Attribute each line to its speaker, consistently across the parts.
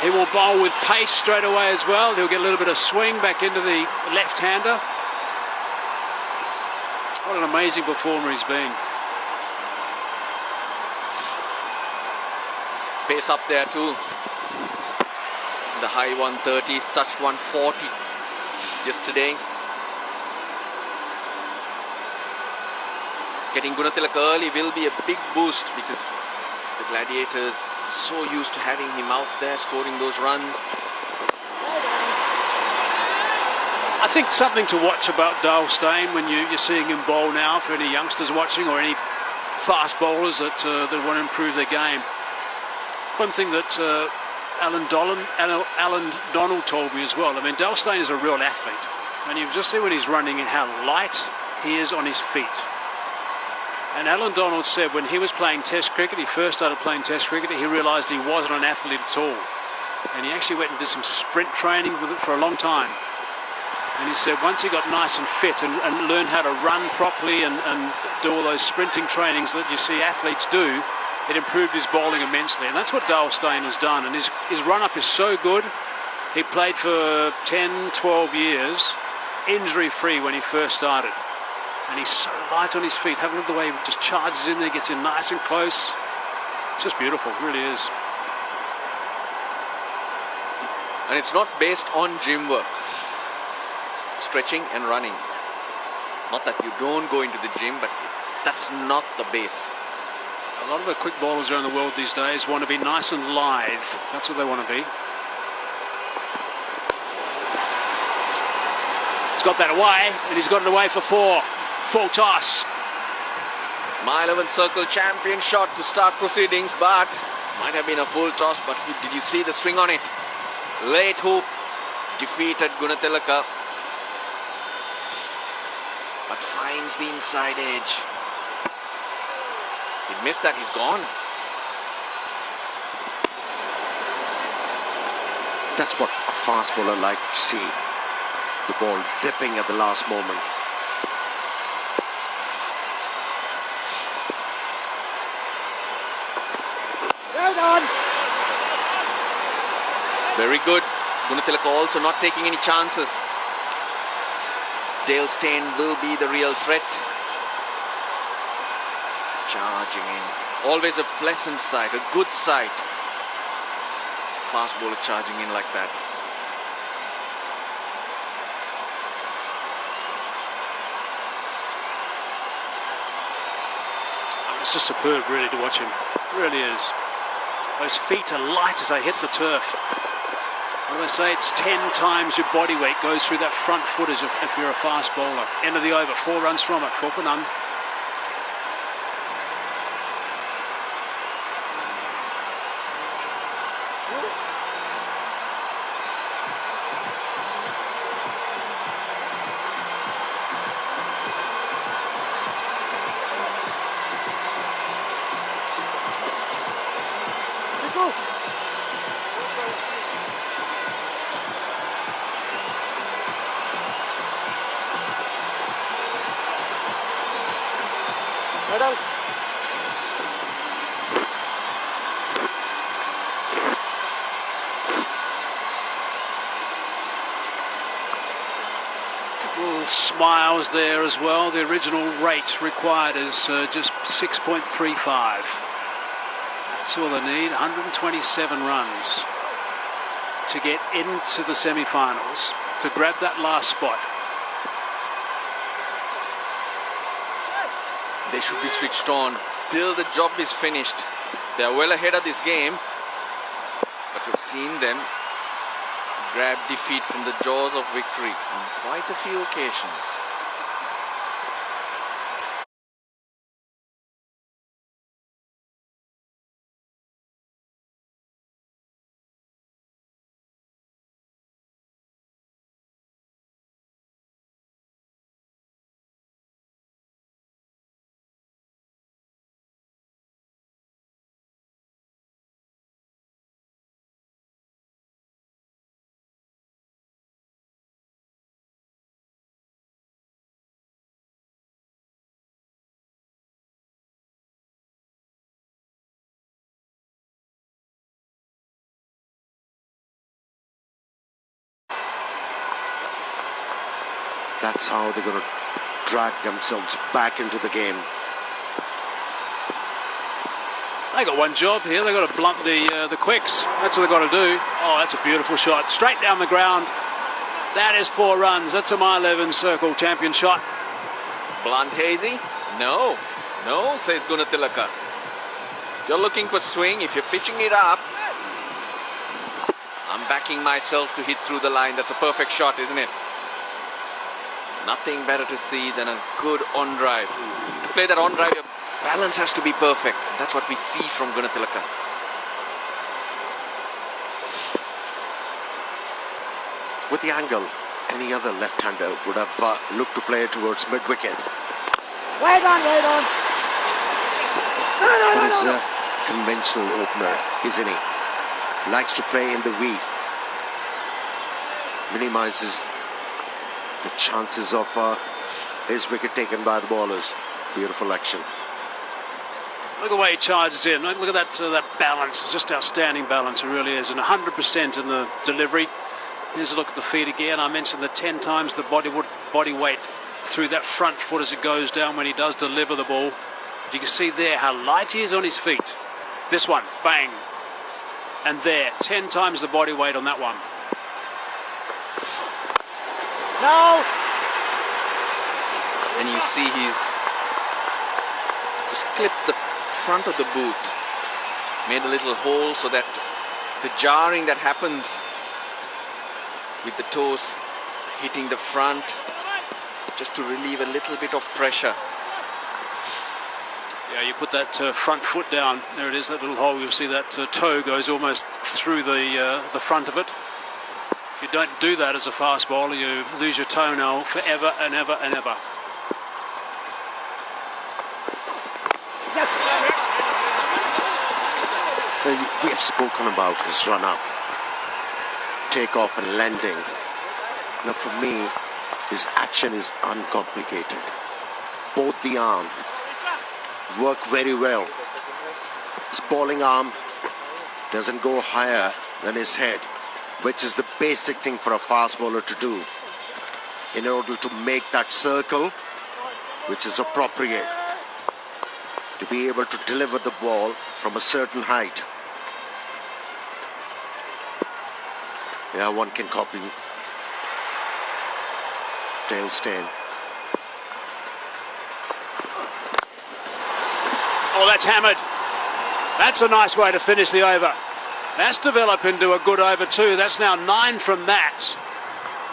Speaker 1: He will bowl with pace straight away as well. He'll get a little bit of swing back into the left-hander. What an amazing performer he's been.
Speaker 2: Pace up there too. The high 130s, touched 140 yesterday. Getting Gunatilaka early will be a big boost because the Gladiators are so used to having him out there scoring those runs.
Speaker 1: I think something to watch about Dale Steyn when you're seeing him bowl now, for any youngsters watching or any fast bowlers that want to improve their game. One thing that Alan Donald told me as well, I mean, Dale Steyn is a real athlete. And you just see when he's running and how light he is on his feet. And Alan Donald said when he was playing Test cricket, he first started playing Test cricket, he realised he wasn't an athlete at all. And he actually went and did some sprint training with it for a long time. And he said once he got nice and fit and learned how to run properly and do all those sprinting trainings that you see athletes do, it improved his bowling immensely. And that's what Dale Steyn has done. And his run-up is so good. He played for 10, 12 years, injury-free when he first started. And he's so light on his feet. Have a look at the way he just charges in there, gets in nice and close. It's just beautiful, it really is.
Speaker 2: And it's not based on gym work. Stretching and running. Not that you don't go into the gym, but that's not the base.
Speaker 1: A lot of the quick bowlers around the world these days want to be nice and lithe. That's what they want to be. He's got that away, and he's got it away for 4. Full toss.
Speaker 2: My 11 circle champion shot to start proceedings, but might have been a full toss. But did you see the swing on it? Late hoop defeated Gunatilaka, but finds the inside edge. He missed that, he's gone.
Speaker 3: That's what a fast bowler like to see. The ball dipping at the last moment.
Speaker 1: Well done.
Speaker 2: Very good. Gunatilaka also not taking any chances. Dale Steyn will be the real threat. Charging in. Always a pleasant sight, a good sight. Fast bowler charging in like that.
Speaker 1: It's just superb, really, to watch him. It really is. Those feet are light as they hit the turf. What do they say? It's 10 times your body weight goes through that front foot as if you're a fast bowler. End of the over, 4 runs from it, 4 for none. Couple smiles there as well. The original rate required is just 6.35. That's all they need. 127 runs to get into the semi-finals, to grab that last spot.
Speaker 2: They should be switched on till the job is finished. They are well ahead of this game, but we've seen them grab defeat from the jaws of victory on quite a few occasions.
Speaker 3: That's how they're going to drag themselves back into the game.
Speaker 1: They got one job here. They got to blunt the quicks. That's what they got to do. Oh, that's a beautiful shot, straight down the ground. That is 4 runs. That's a mile 11 circle champion shot.
Speaker 2: Blunt hazy? No, no, says Gunatilaka. You're looking for swing. If you're pitching it up, I'm backing myself to hit through the line. That's a perfect shot, isn't it? Nothing better to see than a good on drive. To play that on drive, your balance has to be perfect. That's what we see from Gunatilaka.
Speaker 3: With the angle, any other left-hander would have looked to play towards mid-wicket.
Speaker 4: Wait on.
Speaker 3: But he's a conventional opener, isn't he? Likes to play in the V. Minimizes the chances of his wicket taken by the bowlers. Beautiful action.
Speaker 1: Look at the way he charges in. Look at that balance. It's just outstanding balance. It really is. And 100% in the delivery. Here's a look at the feet again. I mentioned the 10 times the body weight through that front foot as it goes down when he does deliver the ball. You can see there how light he is on his feet. This one, bang. And there, 10 times the body weight on that one.
Speaker 4: No.
Speaker 2: And you see he's just clipped the front of the boot. Made a little hole so that the jarring that happens with the toes hitting the front, just to relieve a little bit of pressure.
Speaker 1: Yeah, you put that front foot down. There it is, that little hole. You'll see that toe goes almost through the front of it. If you don't do that as a fast bowler, you lose your toenail forever and ever and ever.
Speaker 3: We have spoken about his run-up, take-off and landing. Now for me, his action is uncomplicated. Both the arms work very well. His bowling arm doesn't go higher than his head, which is the basic thing for a fast bowler to do in order to make that circle, which is appropriate, to be able to deliver the ball from a certain height. Yeah, one can copy tail stain.
Speaker 1: Oh, that's hammered. That's a nice way to finish the over. That's developed into a good over too. That's now 9 from that.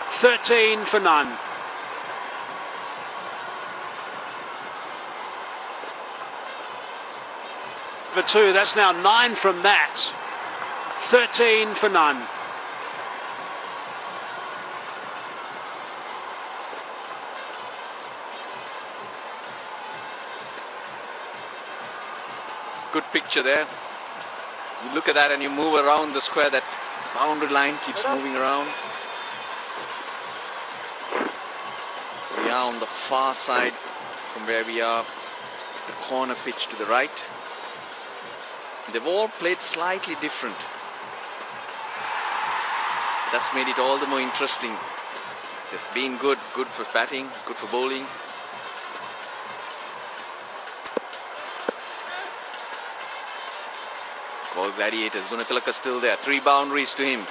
Speaker 1: 13 for none. For 2, that's now 9 from that. 13 for none.
Speaker 2: Good picture there. You look at that and you move around the square, that boundary line keeps moving around. We are on the far side from where we are, the corner pitch to the right. They've all played slightly different. That's made it all the more interesting. They've been good for batting, good for bowling. Galle Gladiators, Gunatilaka still there. 3 boundaries to him.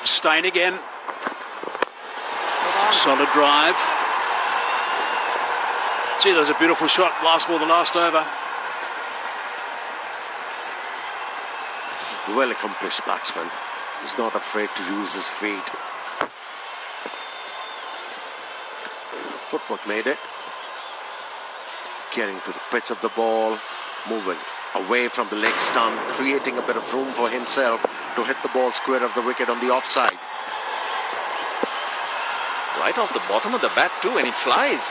Speaker 1: Stein again. Solid drive. See, there's a beautiful shot. Last ball, the last over.
Speaker 3: Well accomplished batsman. He's not afraid to use his feet. Footwork made it. Getting to the pitch of the ball, moving away from the leg stump, creating a bit of room for himself to hit the ball square of the wicket on the offside.
Speaker 2: Right off the bottom of the bat too, and it flies.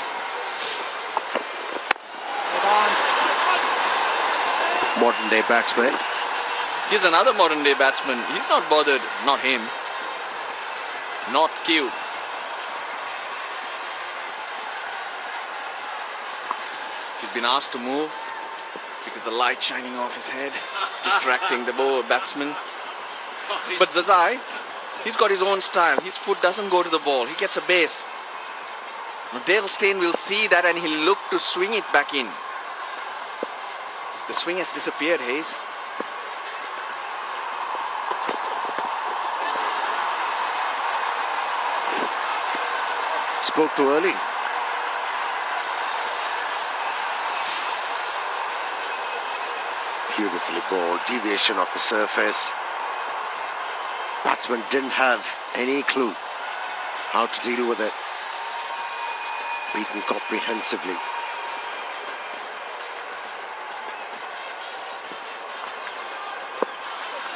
Speaker 3: Modern day batsman.
Speaker 2: Here's another modern day batsman. He's not bothered, not him. Not Q. He's been asked to move because the light shining off his head, distracting the batsman. But Zazai, He's got his own style. His foot doesn't go to the ball. He gets a base. Now Dale Steyn will see that and he'll look to swing it back in. The swing has disappeared, Hayes.
Speaker 3: Spoke too early. Beautifully bowled, deviation of the surface. Batsman didn't have any clue how to deal with it. Beaten comprehensively.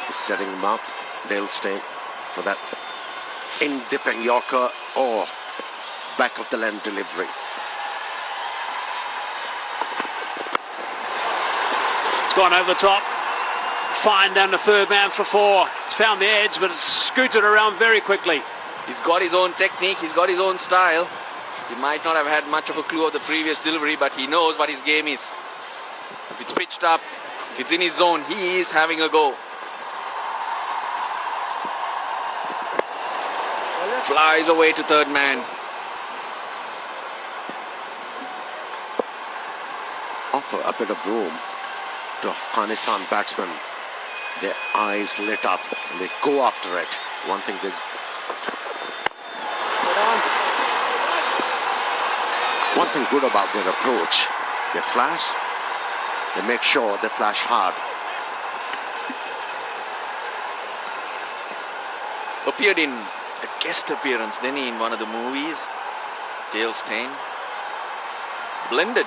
Speaker 3: He's setting him up, Dale Steyn, for that in-dipping Yorker or back of the length delivery.
Speaker 1: It's gone over the top. Fine down to third man for 4. It's found the edge, but it's scooted around very quickly.
Speaker 2: He's got his own technique. He's got his own style. He might not have had much of a clue of the previous delivery, but he knows what his game is. If it's pitched up, if it's in his zone, he is having a go. Flies away to third man.
Speaker 3: Offer a bit of room to Afghanistan batsmen. Their eyes lit up and they go after it. One thing good about their approach, they flash, they make sure they flash hard.
Speaker 2: Appeared in a guest appearance, then in one of the movies. Dale Steyn. Blended.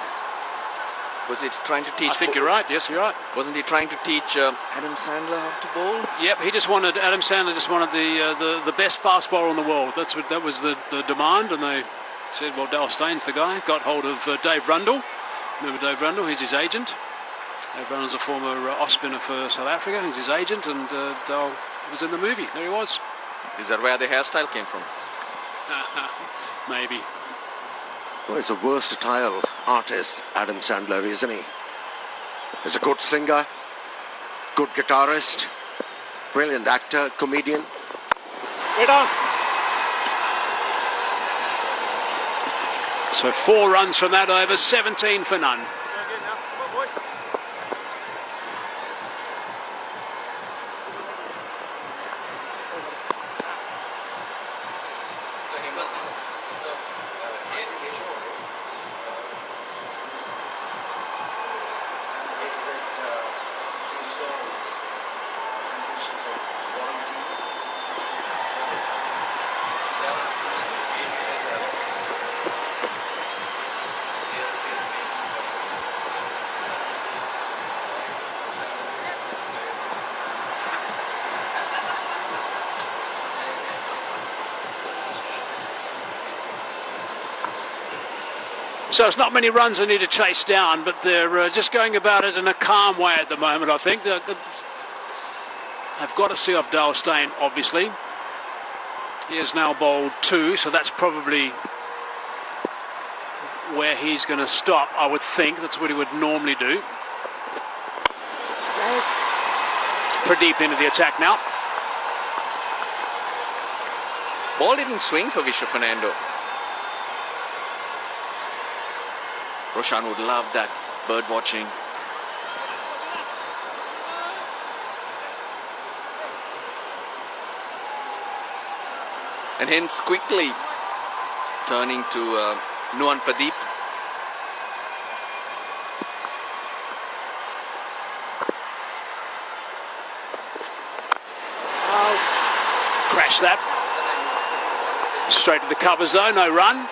Speaker 2: Was it trying to teach?
Speaker 1: I think you're right. Yes, you're right.
Speaker 2: Wasn't he trying to teach Adam Sandler how to bowl?
Speaker 1: Yep, Adam Sandler just wanted the best fast bowler in the world. That was the demand, and they said, well, Dale Steyn's the guy. Got hold of Dave Rundle. Remember Dave Rundle? He's his agent. Dave Rundle's a former off spinner for South Africa. He's his agent, and Dale was in the movie. There he was.
Speaker 2: Is that where the hairstyle came from?
Speaker 1: Maybe.
Speaker 3: Well, he's a versatile artist, Adam Sandler, isn't he? He's a good singer, good guitarist, brilliant actor, comedian.
Speaker 4: Get on.
Speaker 1: So 4 runs from that over, 17 for none. So it's not many runs they need to chase down, but they're just going about it in a calm way at the moment, I think. They've got to see off Dale Steyn, obviously. He has now bowled 2, so that's probably where he's going to stop, I would think. That's what he would normally do. Pretty deep into the attack now.
Speaker 2: Ball didn't swing for Vishwa Fernando. Roshan would love that bird watching. And hence quickly turning to Nuwan Pradeep.
Speaker 1: Crash that. Straight to the covers though, no run.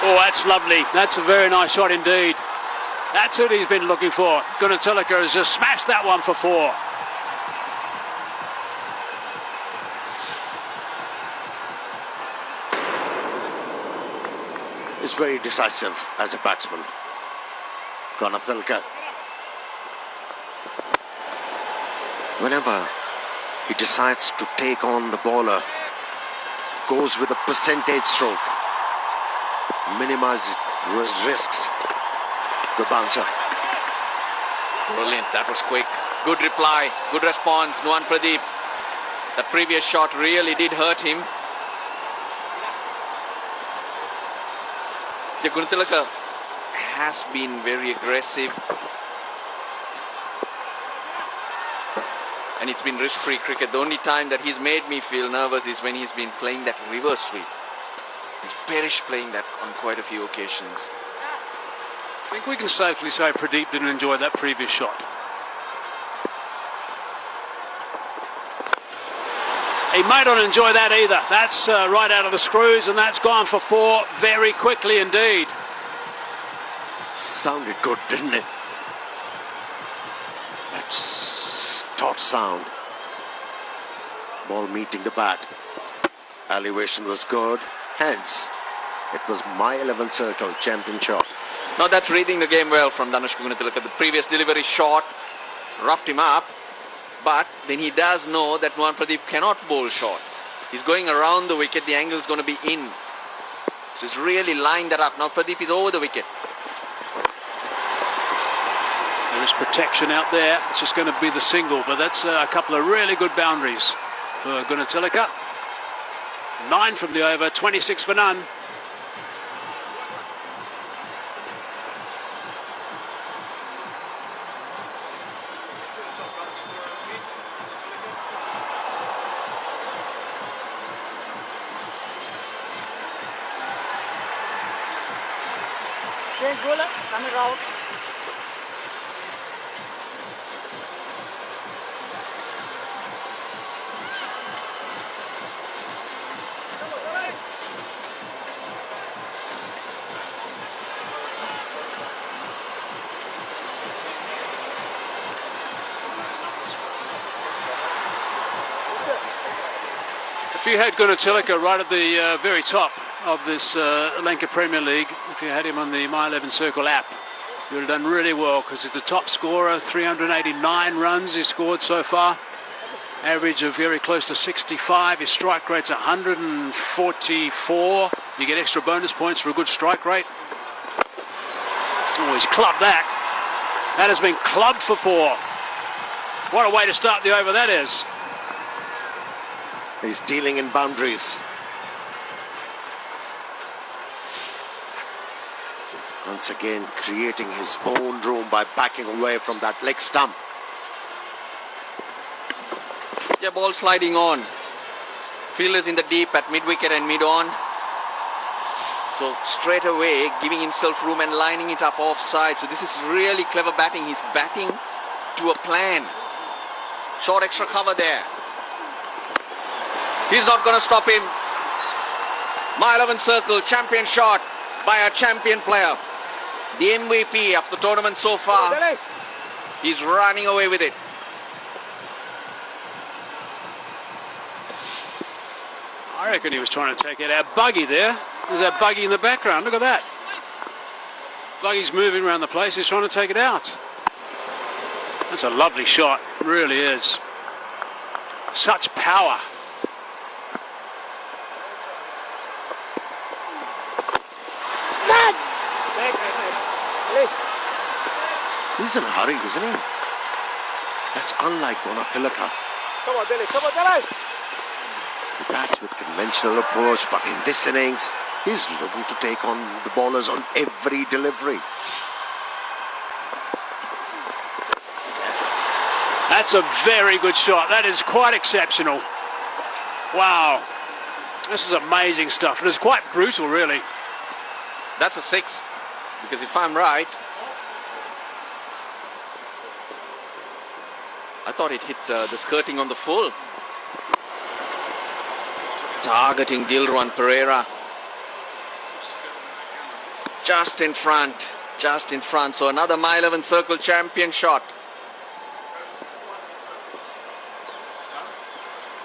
Speaker 1: Oh, that's lovely. That's a very nice shot indeed. That's what he's been looking for. Gunatilaka has just smashed that one for 4.
Speaker 3: is very decisive as a batsman. Tilke, whenever he decides to take on the bowler, goes with a percentage stroke, minimizes risks. Good bouncer.
Speaker 2: Brilliant, that was quick. Good reply, good response, Nuwan Pradeep. The previous shot really did hurt him. Gunatilaka has been very aggressive. And it's been risk-free cricket. The only time that he's made me feel nervous is when he's been playing that reverse sweep. He's perished playing that on quite a few occasions.
Speaker 1: I think we can safely say Pradeep didn't enjoy that previous shot. He may not enjoy that either. That's right out of the screws, and that's gone for 4 very quickly indeed.
Speaker 3: Sounded good, didn't it? That's taut sound. Ball meeting the bat. Elevation was good. Hence, it was my 11th circle champion shot.
Speaker 2: Now that's reading the game well from Danushka Gunatilaka. The previous delivery shot roughed him up. But then he does know that Nuwan Pradeep cannot bowl short. He's going around the wicket. The angle is going to be in. So he's really lined that up. Now Pradeep is over the wicket.
Speaker 1: There is protection out there. It's just going to be the single. But that's a couple of really good boundaries for Gunatilaka. 9 from the over, 26 for none.
Speaker 4: Coming out.
Speaker 1: If you had Gunatilaka right at the very top of this Lanka Premier League, if you had him on the My 11 Circle app, you would have done really well, because he's the top scorer. 389 runs he's scored so far. Average of very close to 65. His strike rate's 144. You get extra bonus points for a good strike rate. Oh, he's clubbed that. That has been clubbed for 4. What a way to start the over that is.
Speaker 3: He's dealing in boundaries. Once again, creating his own room by backing away from that leg stump.
Speaker 2: Yeah, ball sliding on. Fielders in the deep at mid-wicket and mid-on. So straight away, giving himself room and lining it up offside. So this is really clever batting. He's batting to a plan. Short extra cover there. He's not going to stop him. My 11 circle, champion shot by a champion player. The MVP of the tournament so far. He's running away with it.
Speaker 1: I reckon he was trying to take it out. Buggy there. There's that buggy in the background. Look at that. Buggy's moving around the place. He's trying to take it out. That's a lovely shot. It really is. Such power.
Speaker 3: He's in a hurry, isn't he? That's unlike Gunatilaka.
Speaker 4: Come on, Dilly. Come on, Dilly.
Speaker 3: He bats with conventional approach, but in this innings, he's looking to take on the bowlers on every delivery.
Speaker 1: That's a very good shot. That is quite exceptional. Wow. This is amazing stuff. It is quite brutal, really.
Speaker 2: That's a 6. Because if I'm right, I thought it hit the skirting on the full. Targeting Dilruwan Pereira. Just in front. Just in front. So another My 11 circle champion shot.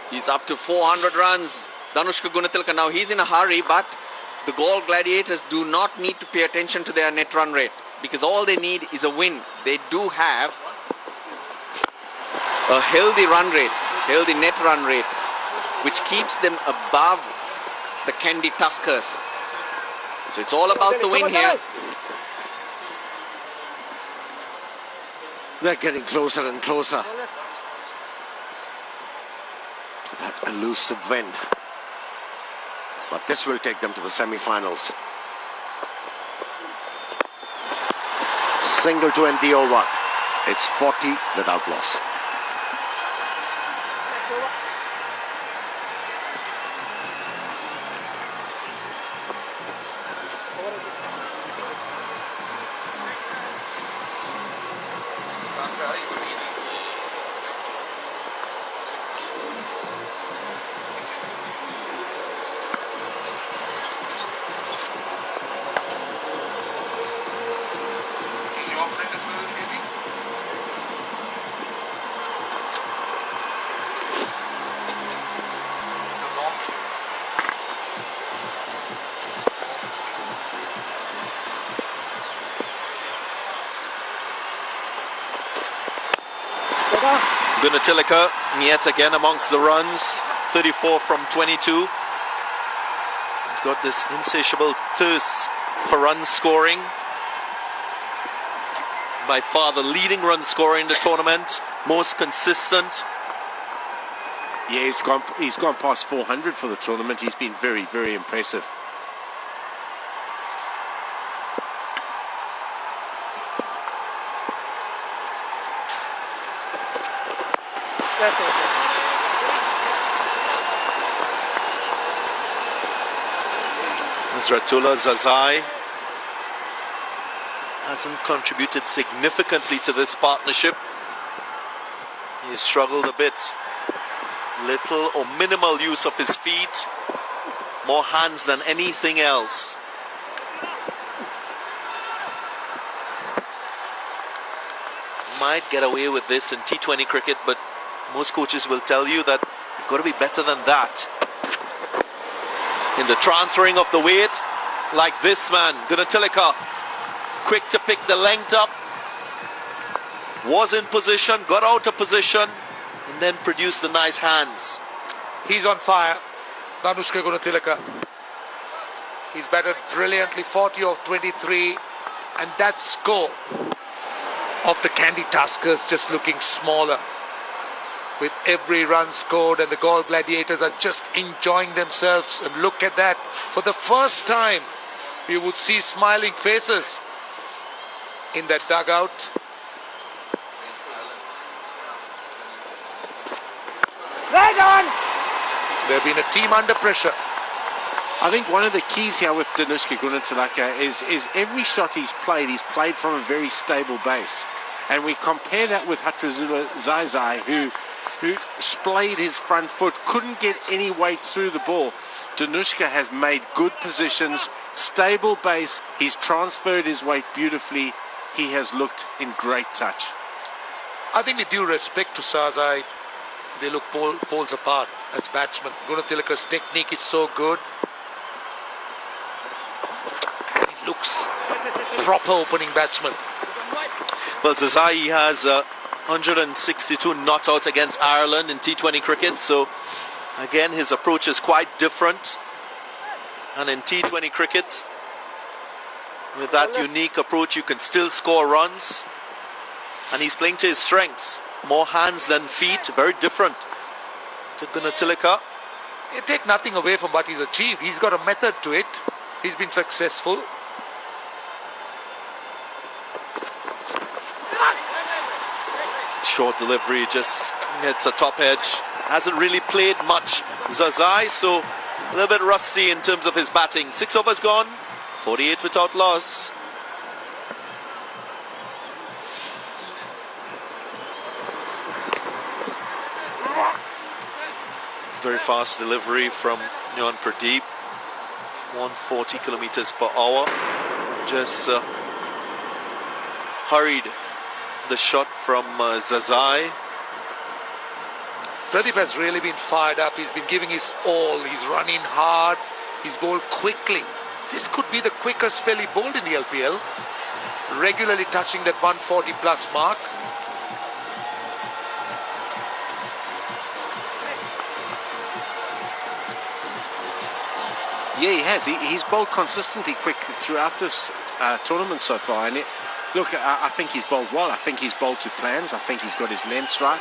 Speaker 2: He's up to 400 runs. Danushka Gunatilaka now, he's in a hurry, but the Galle Gladiators do not need to pay attention to their net run rate, because all they need is a win. They do have a healthy run rate, healthy net run rate, which keeps them above the Kandy Tuskers. So it's all about the win here.
Speaker 3: They're getting closer and closer. That elusive win. But this will take them to the semi-finals. Single to end the over. It's 40 without loss.
Speaker 5: Gunatilaka yet again amongst the runs, 34 from 22. He's got this insatiable thirst for run scoring. By far the leading run scorer in the tournament, most consistent.
Speaker 6: Yeah, he's gone past 400 for the tournament. He's been very, very impressive.
Speaker 5: Ratula Zazai hasn't contributed significantly to this partnership. He's struggled a bit. Little or minimal use of his feet. More hands than anything else. Might get away with this in T20 cricket, but most coaches will tell you that you've got to be better than that. In the transferring of the weight, like this man, Gunatilaka, quick to pick the length up, was in position, got out of position, and then produced the nice hands.
Speaker 7: He's on fire, Danushka Gunatilaka. He's batted brilliantly, 40 of 23, and that score of the Kandy Tuskers just looking smaller. With every run scored, and the Galle Gladiators are just enjoying themselves. And look at that. For the first time, you would see smiling faces in that dugout. They've been a team under pressure.
Speaker 6: I think one of the keys here with Danushka Gunatilaka is every shot he's played from a very stable base. And we compare that with Hatrazula Zaizai, who splayed his front foot, couldn't get any weight through the ball. Danushka has made good positions, stable base, he's transferred his weight beautifully, he has looked in great touch.
Speaker 7: I think with due respect to Zazai, they look poles apart as batsmen. Gunatilaka's technique is so good. He looks proper opening batsman.
Speaker 5: Well, Zazai has 162 not out against Ireland in T20 cricket, so again his approach is quite different. And in T20 cricket, with that unique approach, you can still score runs, and he's playing to his strengths. More hands than feet, very different to Gunatilaka.
Speaker 7: You take nothing away from what he's achieved. He's got a method to it. He's been successful.
Speaker 5: Short delivery, just hits the top edge. Hasn't really played much, Zazai, so a little bit rusty in terms of his batting. 6 overs gone, 48 without loss. Very fast delivery from Nyan Pradeep. 140 kilometers per hour. Just hurried the shot from Zazai.
Speaker 7: Pradeep has really been fired up. He's been giving his all. He's running hard. He's bowled quickly. this could be the quickest spell he bowled in the LPL. Regularly touching that 140 plus mark.
Speaker 6: Yeah, he has. He's bowled consistently quick throughout this tournament so far. And look, I think he's bowled well. I think he's bowled to plans. I think he's got his lengths right.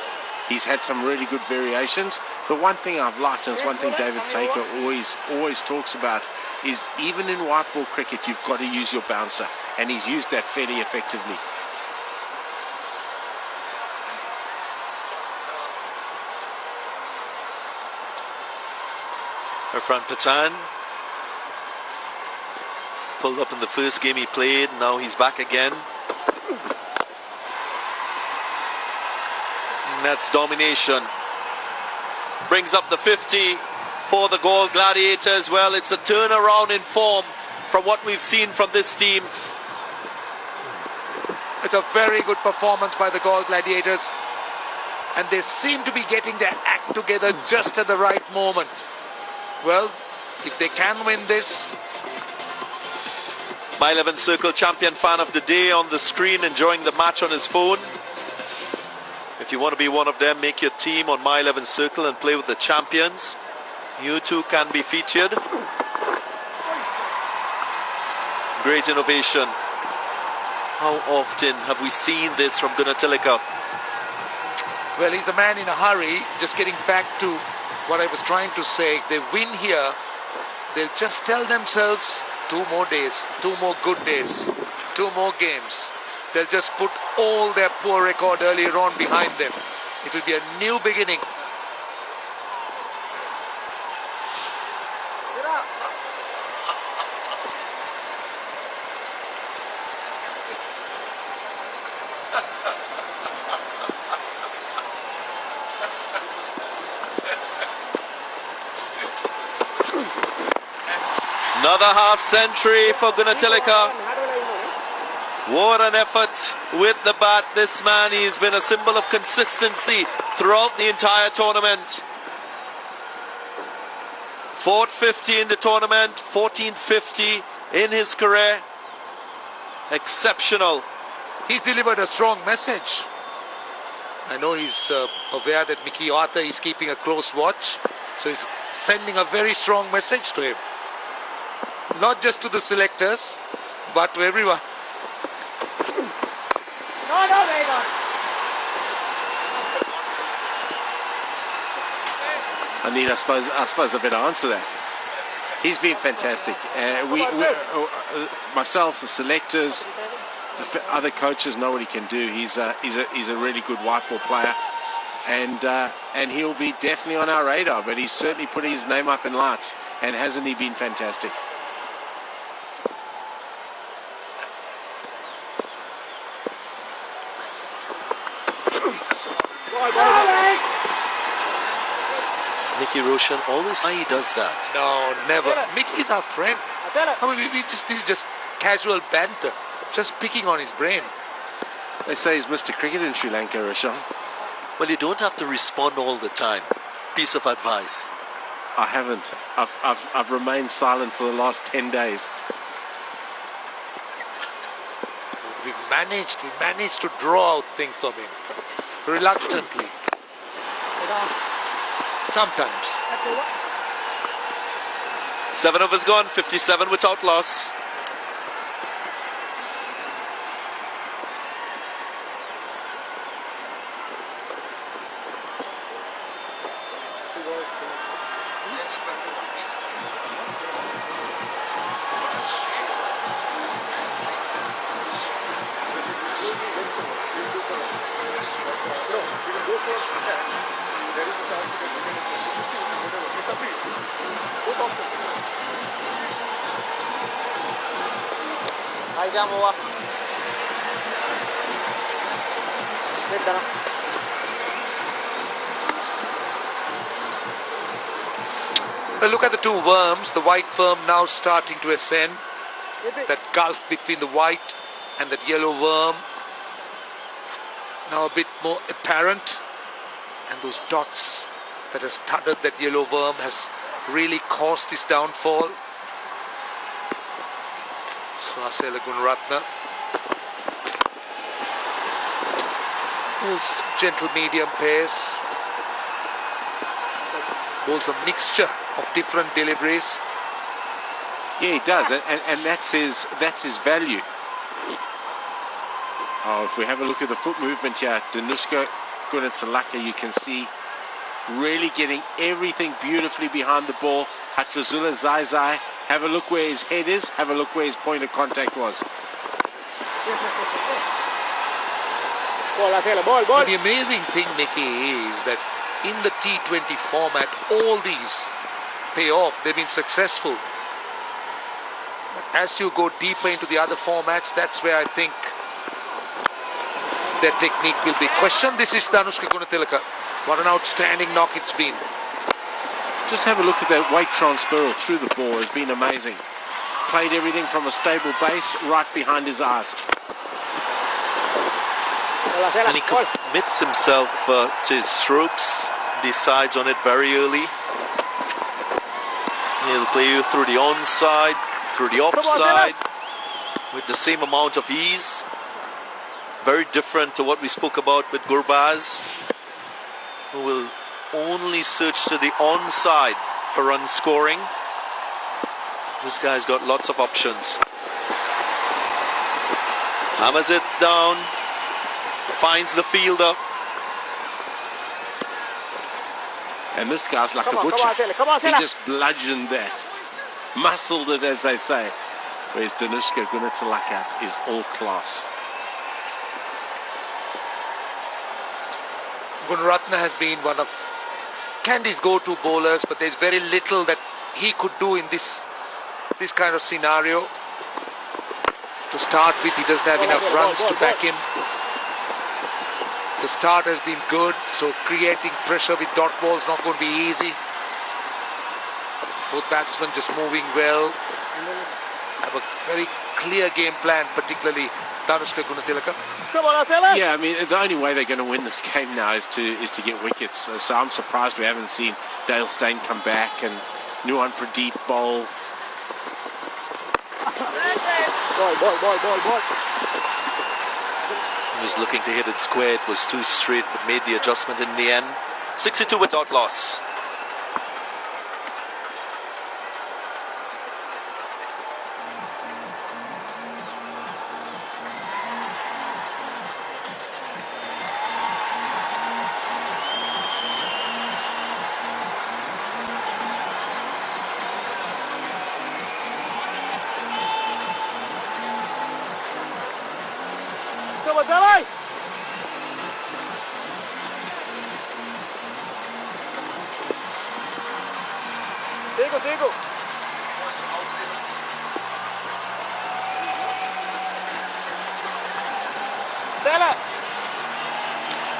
Speaker 6: He's had some really good variations. The one thing I've liked, and it's one thing David Saker always talks about, is even in white ball cricket, you've got to use your bouncer. And he's used that fairly effectively.
Speaker 5: Irfan Pathan pulled up in the first game he played. Now he's back again. And that's domination. Brings up the 50 for the GALLE Gladiators. Well, it's a turnaround in form from what we've seen from this team.
Speaker 7: It's a very good performance by the GALLE Gladiators. And they seem to be getting their act together just at the right moment. Well, if they can win this.
Speaker 5: My 11 Circle Champion Fan of the Day on the screen, enjoying the match on his phone. If you want to be one of them, make your team on My 11 Circle and play with the champions. You too can be featured. Great innovation. How often have we seen this from Gunatilaka?
Speaker 7: Well, he's a man in a hurry. Just getting back to what I was trying to say. If they win here, they'll just tell themselves 2 more days, 2 more good days, 2 more games. They'll just put all their poor record earlier on behind them. It will be a new beginning.
Speaker 5: Another half century for Gunatilaka. What an effort with the bat. This man, he's been a symbol of consistency throughout the entire tournament. 4th 50 in the tournament, 14th 50 in his career. Exceptional.
Speaker 7: He's delivered a strong message. I know he's aware that Mickey Arthur is keeping a close watch. So he's sending a very strong message to him. Not just to the selectors, but to everyone.
Speaker 4: No, very good.
Speaker 6: I suppose I better answer that. He's been fantastic. Myself, the selectors, the other coaches know what he can do. He's a really good white ball player, and he'll be definitely on our radar. But he's certainly putting his name up in lights, and hasn't he been fantastic?
Speaker 5: Mickey Roshan always he does that.
Speaker 7: No, never. Mickey's our friend. I mean, this is just casual banter, just picking on his brain.
Speaker 6: They say he's Mr. Cricket in Sri Lanka, Roshan.
Speaker 5: Well, you don't have to respond all the time. Piece of advice.
Speaker 6: I haven't. I've remained silent for the last 10 days.
Speaker 7: We managed to draw out things from him. Reluctantly. Sometimes.
Speaker 5: 7 overs gone, 57 without loss.
Speaker 7: Well, look at the 2 worms. The white worm now starting to ascend. That gulf between the white and that yellow worm now a bit more apparent. And those dots that has studded that yellow worm has really caused his downfall. Swasela Gunaratne. Bowls gentle medium pace. Bowls a mixture of different deliveries.
Speaker 6: Yeah, he does, and that's his value. Oh, if we have a look at the foot movement here, Danushka Gunatilaka, you can see really getting everything beautifully behind the ball. Hatrazula Zaizai, have a look where his head is, have a look where his point of contact was.
Speaker 7: But the amazing thing, Nicky, is that in the T20 format, all these pay off. They've been successful. But as you go deeper into the other formats, that's where I think their technique will be questioned. This is Danushka Gunatilaka. What an outstanding knock it's been.
Speaker 6: Just have a look at that weight transfer through the ball. Has been amazing. Played everything from a stable base right behind his eyes.
Speaker 5: And he commits himself to his strokes, decides on it very early. He'll play you through the onside, through the offside, with the same amount of ease. Very different to what we spoke about with Gurbaz, who will only search to the onside for run scoring. This guy's got lots of options. Hammers it down, finds the fielder.
Speaker 6: And this guy's like a butcher. He just bludgeoned that. Muscled it, as they say. Whereas Danushka Gunatilaka is all class.
Speaker 7: Gunaratne has been one of Kandy's go-to bowlers, but there's very little that he could do in this kind of scenario. To start with, he doesn't have enough runs to back him. The start has been good, so creating pressure with dot balls not going to be easy. Both batsmen just moving well. Have a very clear game plan, particularly Danushka Gunatilaka.
Speaker 6: Yeah, I mean, the only way they're going to win this game now is to get wickets. So I'm surprised we haven't seen Dale Steyn come back and Nuwan Pradeep bowl.
Speaker 4: Ball.
Speaker 5: He was looking to hit it square. It was too straight, but made the adjustment in the end. 62 without loss.
Speaker 4: Давай! Sigo. Stella!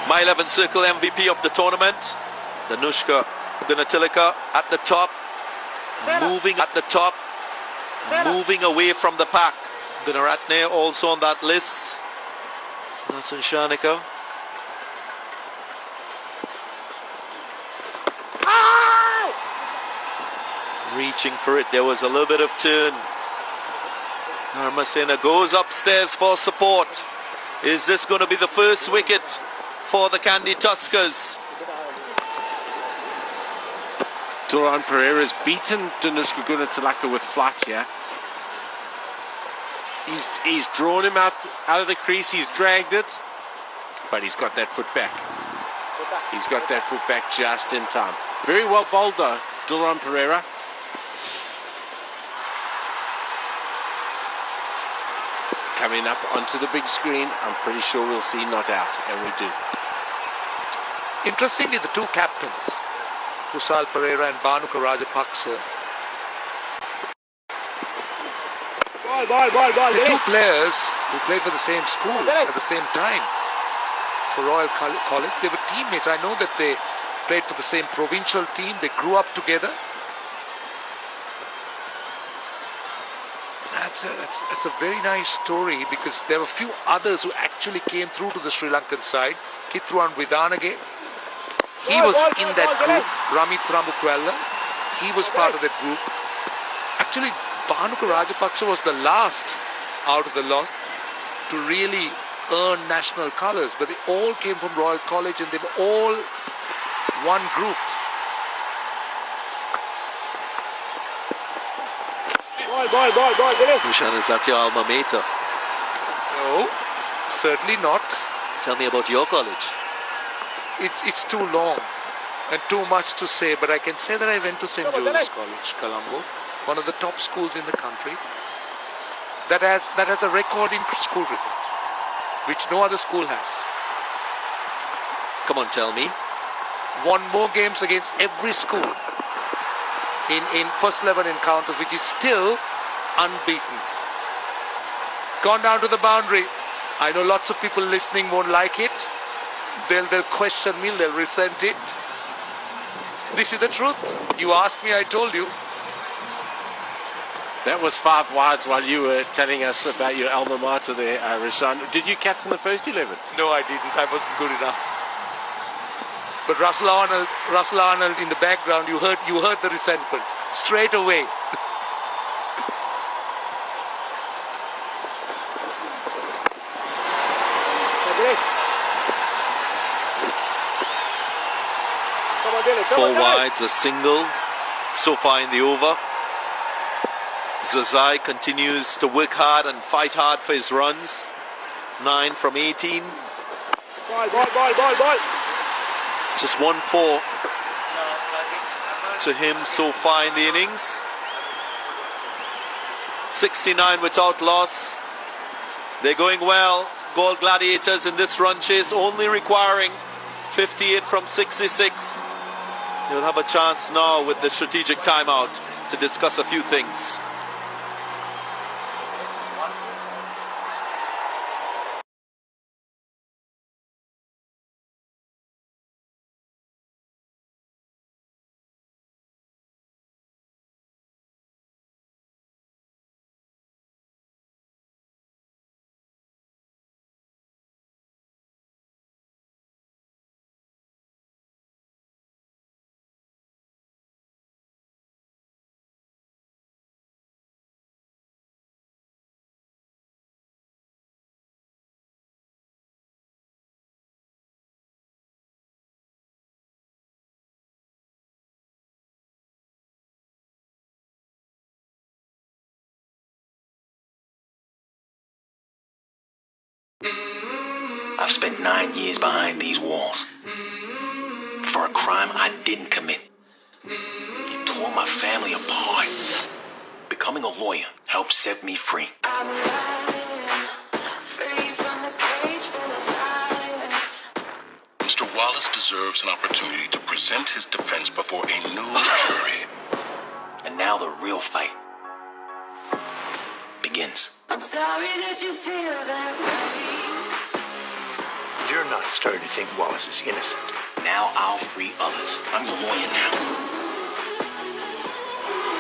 Speaker 5: My 11 circle MVP of the tournament, Danushka Gunatilaka at the top, moving at the top, moving away from the pack. Gunaratne also on that list. Nasan Shanika. Reaching for it, there was a little bit of turn. Narmasena goes upstairs for support. Is this going to be the first wicket for the Kandy Tuskers?
Speaker 6: Duran Pereira's beaten Danushka Gunatilaka with flight here. He's drawn him out of the crease, he's dragged it, but he's got that foot back. He's got that foot back just in time. Very well bowled though, Duran Pereira. Coming up onto the big screen, I'm pretty sure we'll see not out, and we do.
Speaker 7: Interestingly, the two captains, Kusal Pereira and Bhanuka Rajapaksa, the two players who played for the same school at the same time for Royal College, they were teammates. I know that they played for the same provincial team, they grew up together. That's a very nice story, because there were a few others who actually came through to the Sri Lankan side. Kitruan Vidanage, he was in that group. Ramit Rambukwella, he was part of that group. Actually, Bhanuka Rajapaksa was the last out of the loss to really earn national colours. But they all came from Royal College and they were all one group.
Speaker 4: Boy, Billy.
Speaker 5: Nishan, is that your alma mater?
Speaker 7: No, certainly not.
Speaker 5: Tell me about your college.
Speaker 7: It's too long and too much to say, but I can say that I went to St. Joseph's College, Colombo, one of the top schools in the country that has a record in school cricket, which no other school has.
Speaker 5: Come on, tell me.
Speaker 7: Won more games against every school in first 11 encounters, which is still unbeaten. Gone down to the boundary. I know lots of people listening won't like it. They'll question me, they'll resent it. This is the truth. You asked me, I told you.
Speaker 6: That was 5 wides while you were telling us about your alma mater there, Rishan. Did you captain the first 11?
Speaker 7: No, I didn't. I wasn't good enough. But Russell Arnold in the background, you heard the resentment straight away.
Speaker 5: Four wides, a single so far in the over. Zazai continues to work hard and fight hard for his runs. 9 from 18.
Speaker 4: Boy.
Speaker 5: Just 1-4 to him so far in the innings. 69 without loss. They're going well. Galle Gladiators in this run chase, only requiring 58 from 66. You'll have a chance now with the strategic timeout to discuss a few things.
Speaker 8: I've spent 9 years behind these walls for a crime I didn't commit. You tore my family apart. Becoming a lawyer helped set me free.
Speaker 9: Mr. Wallace deserves an opportunity to present his defense before a new jury.
Speaker 8: And now the real fight begins.
Speaker 10: I'm sorry that you feel that way.
Speaker 9: You're not starting to think Wallace is innocent.
Speaker 8: Now I'll free others. I'm your lawyer now.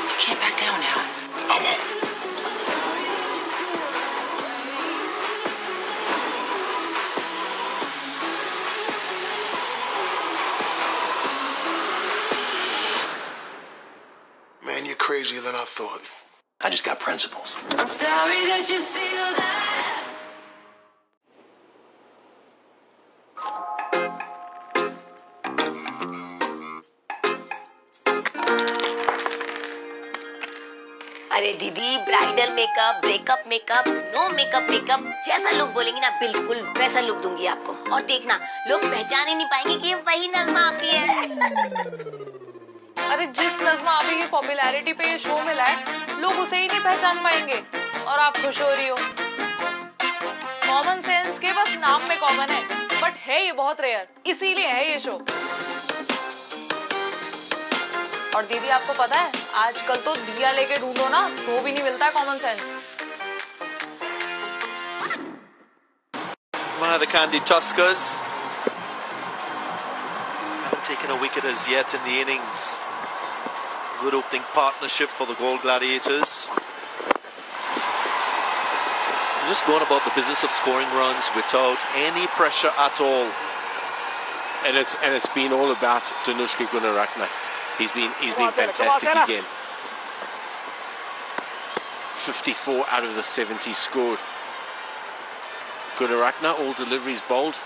Speaker 10: You can't back down now.
Speaker 8: I won't.
Speaker 9: Man, you're crazier than I thought.
Speaker 8: I just got principles.
Speaker 10: I'm sorry that you feel that.
Speaker 11: अरे दीदी, bridal makeup, breakup makeup, no makeup, जैसा look बोलेंगी ना बिल्कुल वैसा look दूंगी आपको। और देखना, लोग पहचान ही नहीं पाएंगे कि ये वही नज़मा आपी है।
Speaker 12: अरे जिस नज़मा आपी की पॉपुलैरिटी पे ये शो मिला है, लोग उसे ही नहीं पहचान पाएंगे और आप खुश हो रही हो। कॉमन सेंस के बस नाम में कॉमन है, बट है ये बहुत रेयर, इसीलिए है ये शो। और दीदी आपको पता है, आजकल तो दिया लेके ढूंढो ना तो भी नहीं मिलता common sense.
Speaker 5: The Kandy Tuskers haven't taken a wicket as yet in the innings. Good opening partnership for the Galle Gladiators. They're just going about the business of scoring runs without any pressure at all.
Speaker 6: And it's been all about Danushka Gunaratne. He's been fantastic again. 54 out of the 70 scored. Gunaratne, all deliveries bowled.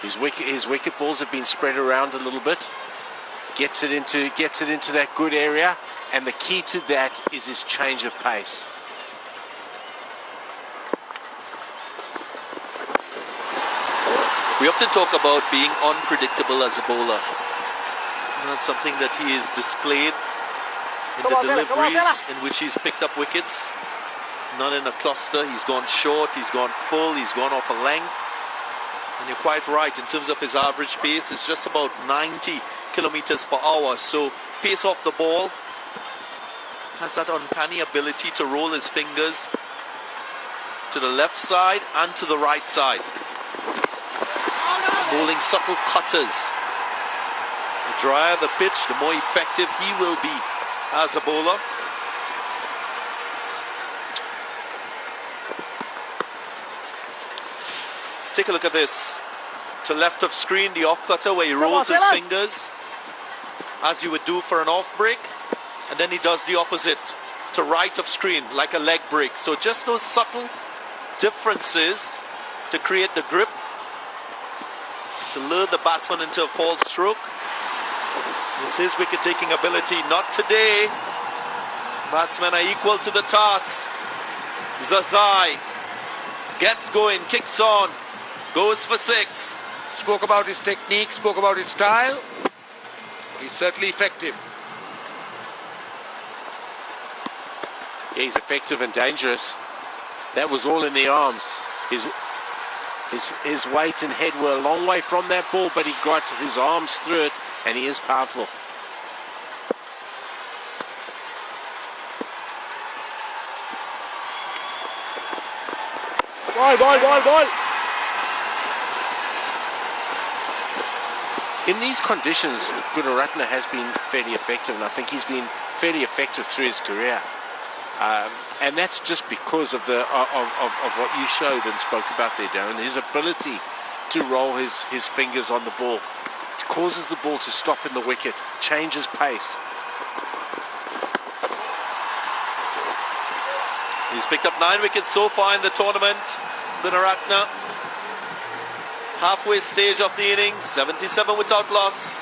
Speaker 6: His wicket balls have been spread around a little bit. Gets it into that good area, and the key to that is his change of pace.
Speaker 5: We often talk about being unpredictable as a bowler. And that's something that he has displayed in the deliveries in which he's picked up wickets. Not in a cluster. He's gone short, he's gone full, he's gone off a length. And you're quite right, in terms of his average pace, it's just about 90 kilometers per hour. So pace off the ball, has that uncanny ability to roll his fingers to the left side and to the right side. Bowling subtle cutters. The drier the pitch, the more effective he will be as a bowler. Take a look at this. To left of screen, the off cutter where he rolls his fingers as you would do for an off break, and then he does the opposite to right of screen like a leg break. So just those subtle differences to create the grip, to lure the batsman into a false stroke. It's his wicket taking ability. Not today. Batsmen are equal to the task. Zazai gets going, kicks on, goes for 6.
Speaker 7: Spoke about his technique, spoke about his style. He's certainly effective.
Speaker 6: Yeah, he's effective and dangerous. That was all in the arms. His weight and head were a long way from that ball, but he got his arms through it, and he is powerful.
Speaker 4: Ball.
Speaker 6: In these conditions, Gunaratne has been fairly effective, and I think he's been fairly effective through his career. And that's just because of what you showed and spoke about there, Darren. His ability to roll his fingers on the ball. It causes the ball to stop in the wicket, changes pace.
Speaker 5: He's picked up 9 wickets so far in the tournament. Gunaratne, halfway stage of the innings, 77 without loss.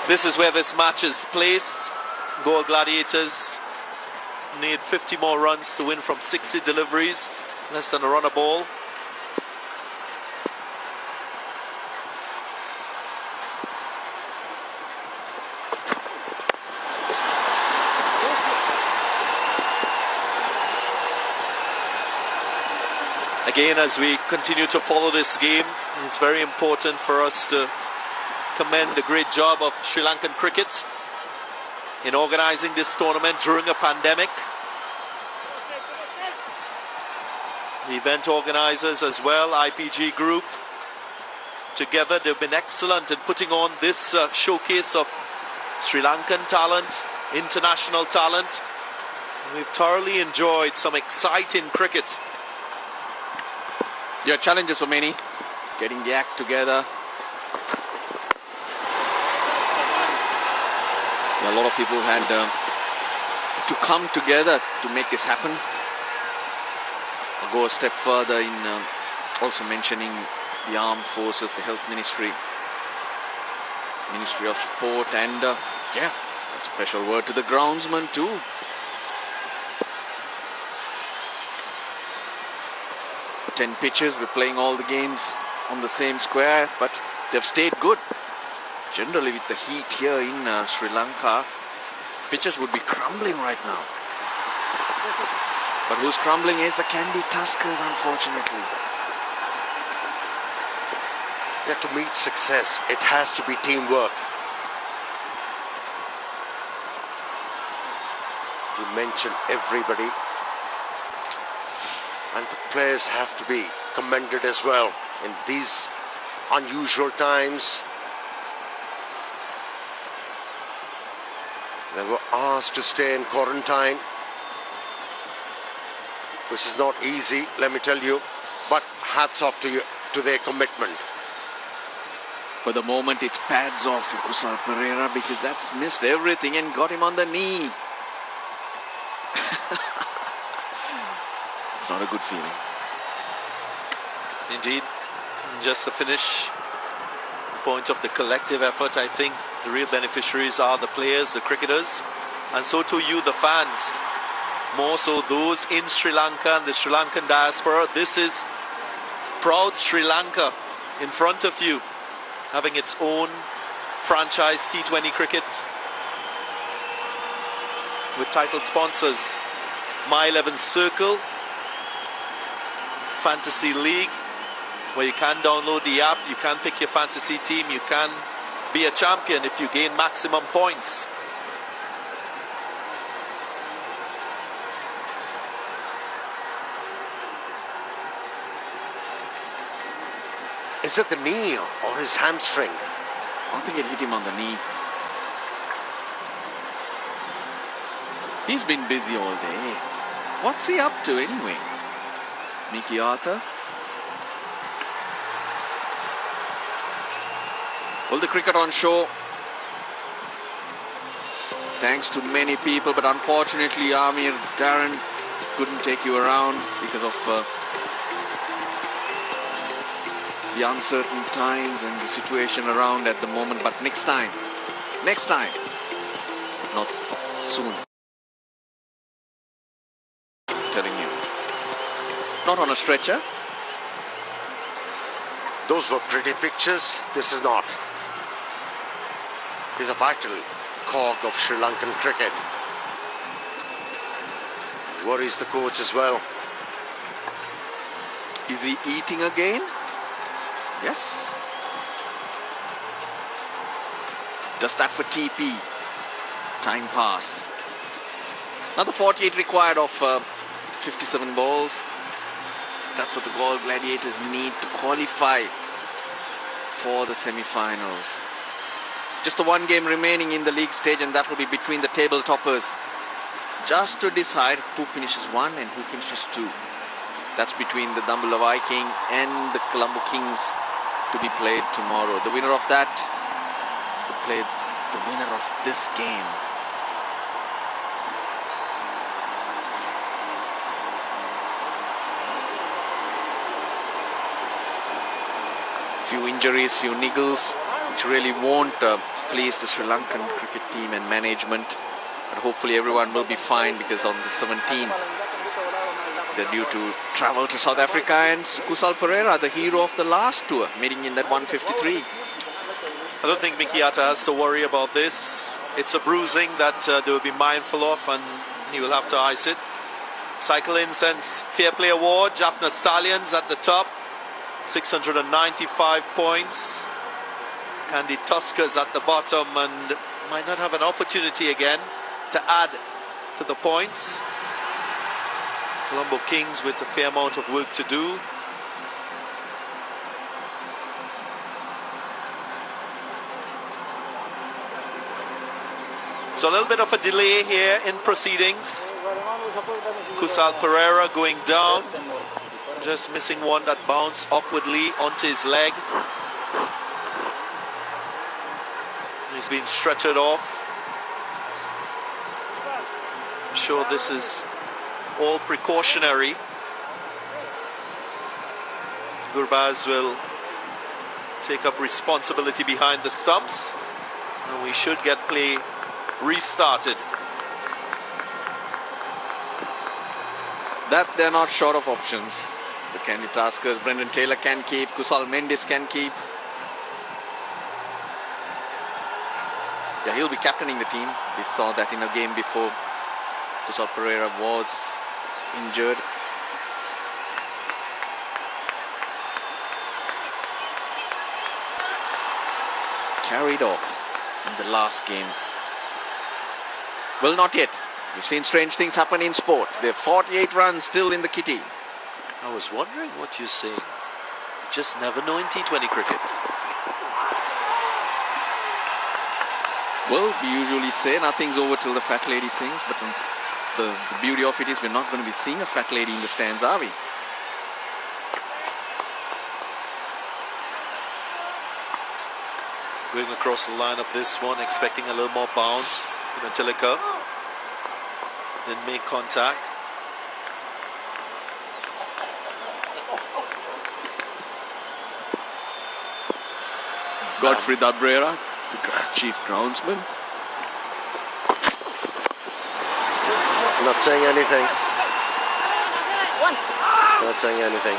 Speaker 5: This is where this match is placed. GALLE Gladiators need 50 more runs to win from 60 deliveries. Less than a run a ball. Again, as we continue to follow this game, it's very important for us to commend the great job of Sri Lankan cricket in organizing this tournament during a pandemic. The event organizers as well, IPG Group, together they've been excellent in putting on this showcase of Sri Lankan talent, international talent. We've thoroughly enjoyed some exciting cricket.
Speaker 2: There are challenges for many, getting the act together. A lot of people had to come together to make this happen. I'll go a step further in also mentioning the armed forces, the health ministry, Ministry of Sport, and yeah, a special word to the groundsman too. Ten pitches, we're playing all the games on the same square, but they've stayed good. Generally, with the heat here in Sri Lanka, pitches would be crumbling right now. But who's crumbling is the KANDY Tuskers, unfortunately.
Speaker 3: Yeah, to meet success, it has to be teamwork. You mentioned everybody, and the players have to be commended as well in these unusual times. They were asked to stay in quarantine, which is not easy, let me tell you, but hats off to you, to their commitment.
Speaker 2: For the moment, it's pads off for Kusal Pereira because that's missed everything and got him on the knee. It's not a good feeling.
Speaker 5: Indeed, just to finish, point of the collective effort, I think the real beneficiaries are the players, the cricketers, and so too you, the fans. More so those in Sri Lanka and the Sri Lankan diaspora. This is proud Sri Lanka in front of you, having its own franchise T20 cricket with title sponsors My 11 Circle, Fantasy League, where you can download the app, you can pick your fantasy team, you can be a champion if you gain maximum points.
Speaker 3: Is it the knee or his hamstring?
Speaker 2: I think it hit him on the knee. He's been busy all day. What's he up to anyway? Mickey Arthur. Well, the cricket on show. Thanks to many people, but unfortunately, Amir, Darren couldn't take you around because of the uncertain times and the situation around at the moment. But next time, not soon. I'm telling you, not on a stretcher.
Speaker 3: Those were pretty pictures. This is not. He's a vital cog of Sri Lankan cricket. Worries the coach as well.
Speaker 2: Is he eating again? Yes. Does that for TP. Time pass. Another 48 required of 57 balls. That's what the GALLE Gladiators need to qualify for the semi-finals. Just the one game remaining in the league stage, and that will be between the table toppers. Just to decide who finishes 1 and who finishes 2. That's between the Dambulla Viking and the Colombo Kings to be played tomorrow. The winner of that will play the winner of this game. Few injuries, few niggles, which really won't please the Sri Lankan cricket team and management. But hopefully everyone will be fine, because on the 17th, they're due to travel to South Africa, and Kusal Pereira, the hero of the last tour, meeting in that 153.
Speaker 5: I don't think Mickey Arthur has to worry about this. It's a bruising that they will be mindful of, and he will have to ice it. Cycle in sends Fair Play Award. Jaffna Stallions at the top, 695 points. Kandy Tuskers at the bottom, and might not have an opportunity again to add to the points. Colombo Kings with a fair amount of work to do. So a little bit of a delay here in proceedings. Kusal Pereira going down, just missing one that bounced upwardly onto his leg. He's been stretchered off. I'm sure this is all precautionary. Gurbaz will take up responsibility behind the stumps, and we should get play restarted.
Speaker 2: That they're not short of options. The Kandy Tuskers, Brendan Taylor can keep, Kusal Mendis can keep. Yeah, he'll be captaining the team. We saw that in a game before. Kusal Pereira was injured. carried off in the last game. Well, not yet. We've seen strange things happen in sport. There are 48 runs still in the kitty.
Speaker 5: I was wondering what you're saying. You just never know in T20 cricket.
Speaker 2: Well, we usually say nothing's over till the fat lady sings, but the beauty of it is we're not going to be seeing a fat lady in the stands, are we?
Speaker 5: Going across the line of this one, expecting a little more bounce. Tilaka then make contact.
Speaker 2: Godfrey Dabrera, the chief groundsman.
Speaker 3: Not saying anything. Not saying anything.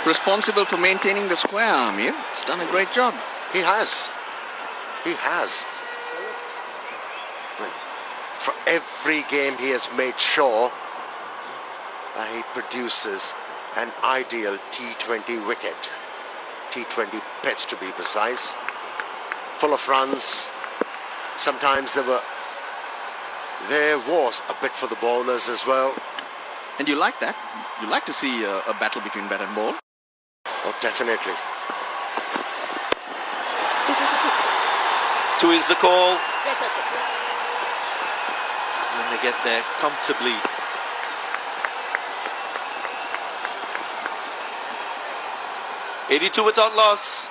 Speaker 2: Responsible for maintaining the square, Amir. He's done a great job.
Speaker 3: He has. He has. For every game he has made sure that he produces an ideal T20 wicket. T20 pitch to be precise. Full of runs. Sometimes there was a bit for the bowlers as well.
Speaker 2: And you like that? You like to see a battle between bat and ball?
Speaker 3: Oh, definitely.
Speaker 5: 2 is the call. When they get there comfortably. .82 without loss.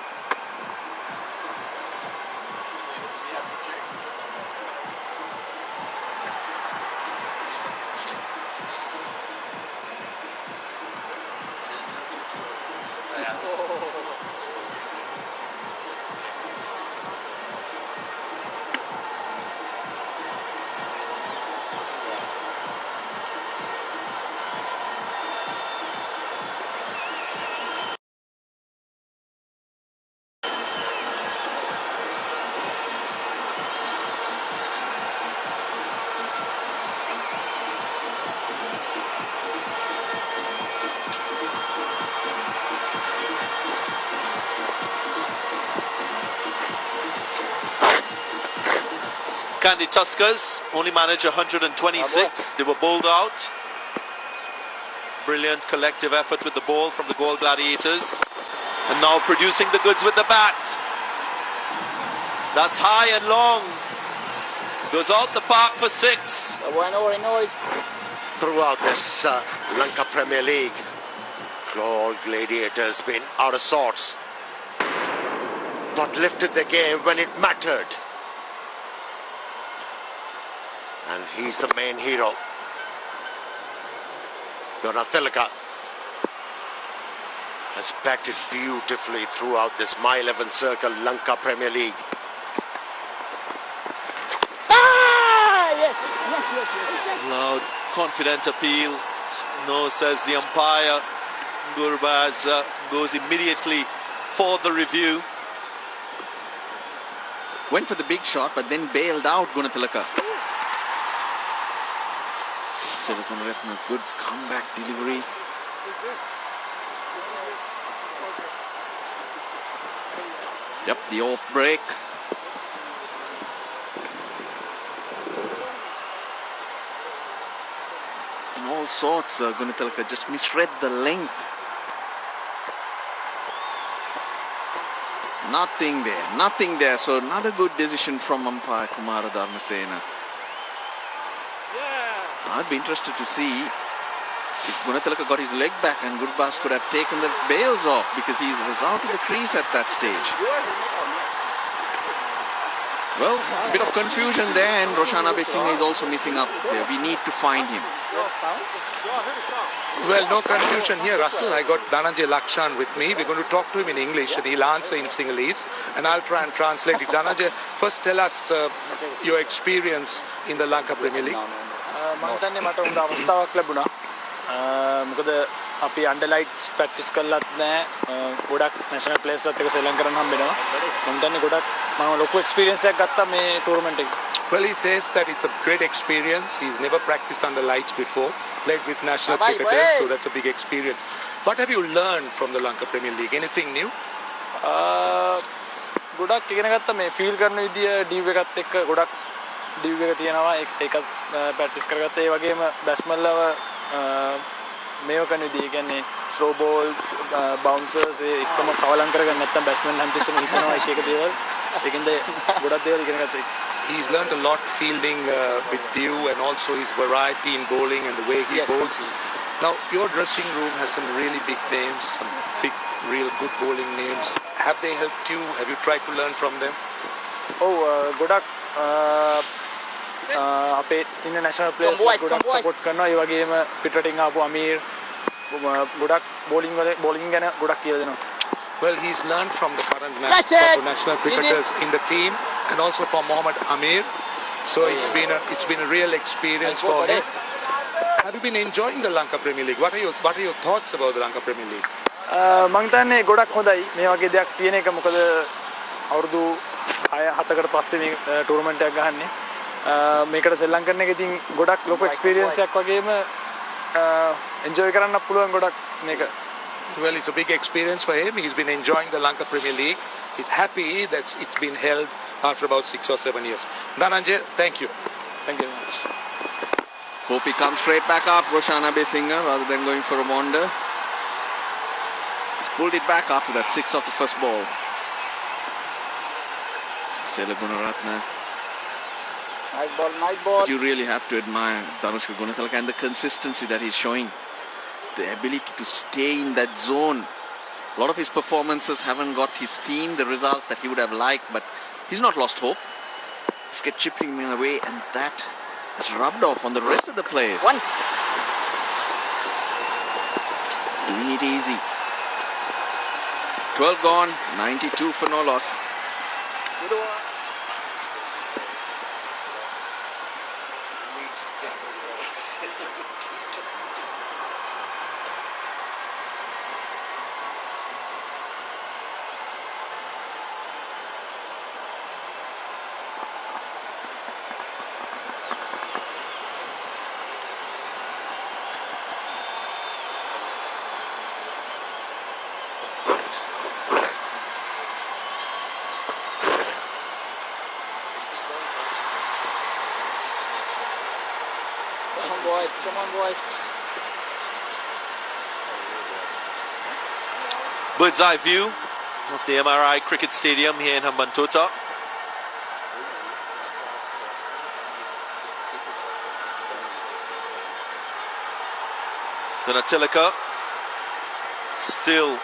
Speaker 5: Kandy Tuskers only managed 126. They were bowled out. Brilliant collective effort with the ball from the GALLE Gladiators. And now producing the goods with the bat. That's high and long. Goes out the park for 6.
Speaker 3: Throughout this Lanka Premier League, GALLE Gladiators been out of sorts. But lifted the game when it mattered. And he's the main hero. Tilaka has batted beautifully throughout this My 11 Circle Lanka Premier League.
Speaker 5: Loud, confident appeal. No, says the umpire. Gurbaz goes immediately for the review.
Speaker 2: Went for the big shot, but then bailed out Tilaka. So we're going to get a good comeback delivery. Yep, the off break. And all sorts. Tilaka just misread the length. Nothing there, nothing there. So another good decision from umpire Kumara Dharmasena. I'd be interested to see if Tilaka got his leg back and Gurbaz could have taken the bails off, because he was out of the crease at that stage. Well, a bit of confusion there, and Roshana Besingha is also missing up there. We need to find him.
Speaker 7: Well, no confusion here, Russell. I got Dhananjay Lakshan with me. We're going to talk to him in English and he'll answer in Sinhalese, and I'll try and translate it. Dhananjay, first tell us your experience in the Lanka Premier League.
Speaker 13: මම මට උඳ අවස්ථාවක් ලැබුණා. මොකද අපි අන්ඩර්ලයිට්ස් practice කරලත් නැහැ. ගොඩක් national ප්ලේයර්ස්ලත් එක්ක සෙලන් කරන්න හම්බෙනවා. මම ගොඩක් මම ලොකු එක්ස්පීරියන්ස් එකක් ගත්තා මේ ටූර්නමන්ට් එකේ.
Speaker 7: Well, he says that it's a great experience. He's never practiced under lights before, played with national cricketers, so that's a big experience. What have you learned from the Lanka Premier League? Anything new?
Speaker 13: ගොඩක් ඉගෙන ගත්තා මේ feel කරන විදිය ඩීව් එකත් එක්ක ගොඩක් ඩීව් එක තියෙනවා ඒකත් ප්‍රැක්ටිස් කරගත්තා ඒ වගේම බැට්ස්මන්ලව මේව කරන විදිය කියන්නේ ස්ලෝ බෝල්ස් බවුන්සර්ස් ඒ එක්කම කවලම් කරගන්න නැත්නම් බැට්ස්මන් හැමතිස්සෙම හිතනවා එක දේවල් ඒකින්ද ගොඩක් දේවල් ඉගෙන ගත්තා
Speaker 7: He's learned a lot fielding with Dew and also his variety in bowling and the way he bowls. Now, your dressing room has some really big names, some big, real good bowling names. Have they helped you? Have you tried to learn from them?
Speaker 13: ගොඩක් අපේ international players ගොඩක් support කරනවා ඒ වගේම පිටරටින් ආපු අමීර් ගොඩක් bowling ගැන ගොඩක් කියලා දෙනවා
Speaker 7: Well, he's learned from the current national cricketers in the team and also from Mohammad Amir. So it's been a real experience for him. Have you been enjoying the Lanka Premier League? What are your thoughts about the Lanka Premier League?
Speaker 13: මම හිතන්නේ ගොඩක් හොඳයි මේ වගේ දෙයක් තියෙන එක මොකද අවුරුදු 6-7කට පස්සේ මේ ටූර්නමන්ට් එකක් ගහන්නේ මේකට සෙල්ලම් කරන එක ඉතින් ගොඩක් ලොකු එක්ස්පීරියන්ස් එකක් වගේම එන්ජොයි කරන්න පුළුවන් ගොඩක් මේක
Speaker 7: Well, it's a big experience for him. He's been enjoying the Lanka Premier League. He's happy that it's been held after about 6 or 7 years. Dhananjay, thank you.
Speaker 13: Thank you very much.
Speaker 2: Hope he comes straight back up, Roshana Besinger, rather than going for a wander. He's pulled it back after that 6 of the first ball. Sela Gunaratne.
Speaker 4: Nice ball, nice ball.
Speaker 2: But you really have to admire Dhanushka Gunatilaka and the consistency that he's showing. The ability to stay in that zone. A lot of his performances haven't got his team the results that he would have liked, but he's not lost hope. He's kept chipping him away, and that has rubbed off on the rest of the players. Doing it easy. 12 gone, 92 for no loss.
Speaker 4: Come on, boys.
Speaker 5: Bird's eye view of the MRI Cricket Stadium here in Hambantota. Gunatilaka still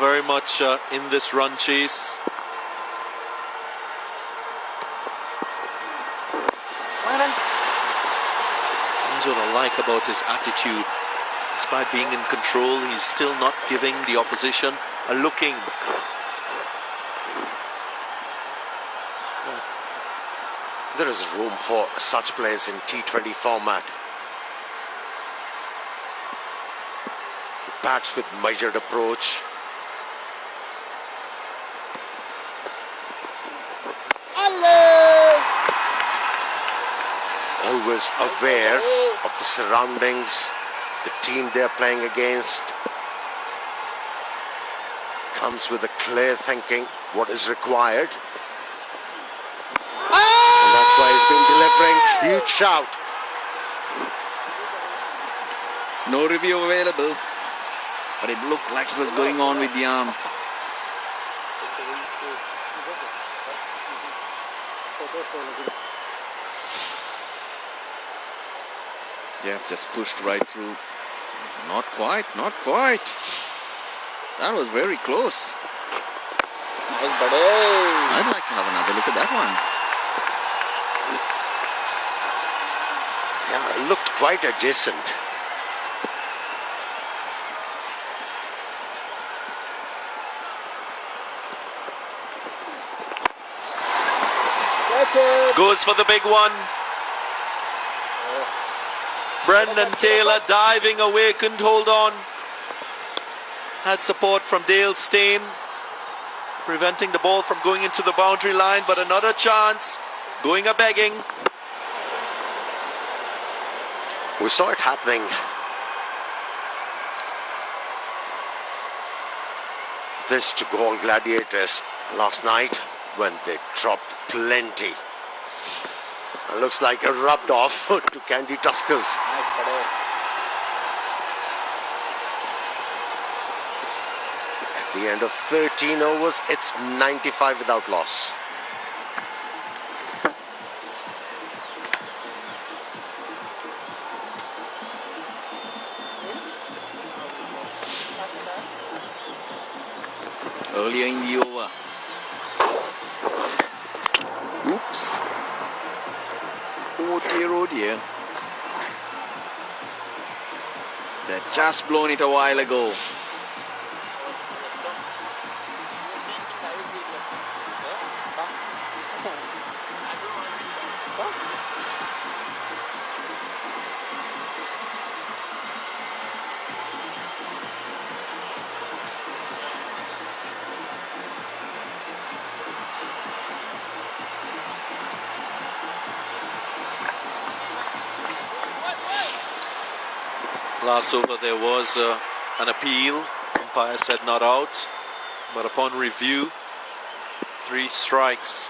Speaker 5: very much in this run chase. That's what I like about his attitude. Despite being in control, he's still not giving the opposition a looking.
Speaker 3: There is room for such players in T20 format. Bats with measured approach. Always aware of the surroundings, the team they're playing against. Comes with a clear thinking what is required. And that's why he's been delivering. Huge shout.
Speaker 2: No review available, but it looked like it was going on with the arm. Yeah, just pushed right through. Not quite, not quite. That was very close.
Speaker 4: Nice, buddy.
Speaker 2: I'd like to have another look at that one.
Speaker 3: Yeah, it looked quite adjacent.
Speaker 5: Goes for the big one. Brendan Taylor diving away, couldn't hold on. Had support from Dale Steyn, preventing the ball from going into the boundary line, but another chance, going a begging.
Speaker 3: We saw it happening this to GALLE Gladiators last night when they dropped plenty. It looks like it rubbed off to KANDY Tuskers. At the end of 13 overs, it's 95 without loss.
Speaker 2: Earlier in the over. Oops. Oh dear, oh dear. They'd just blown it a while ago.
Speaker 5: Last over there was an appeal. Umpire said not out, but upon review, 3 strikes,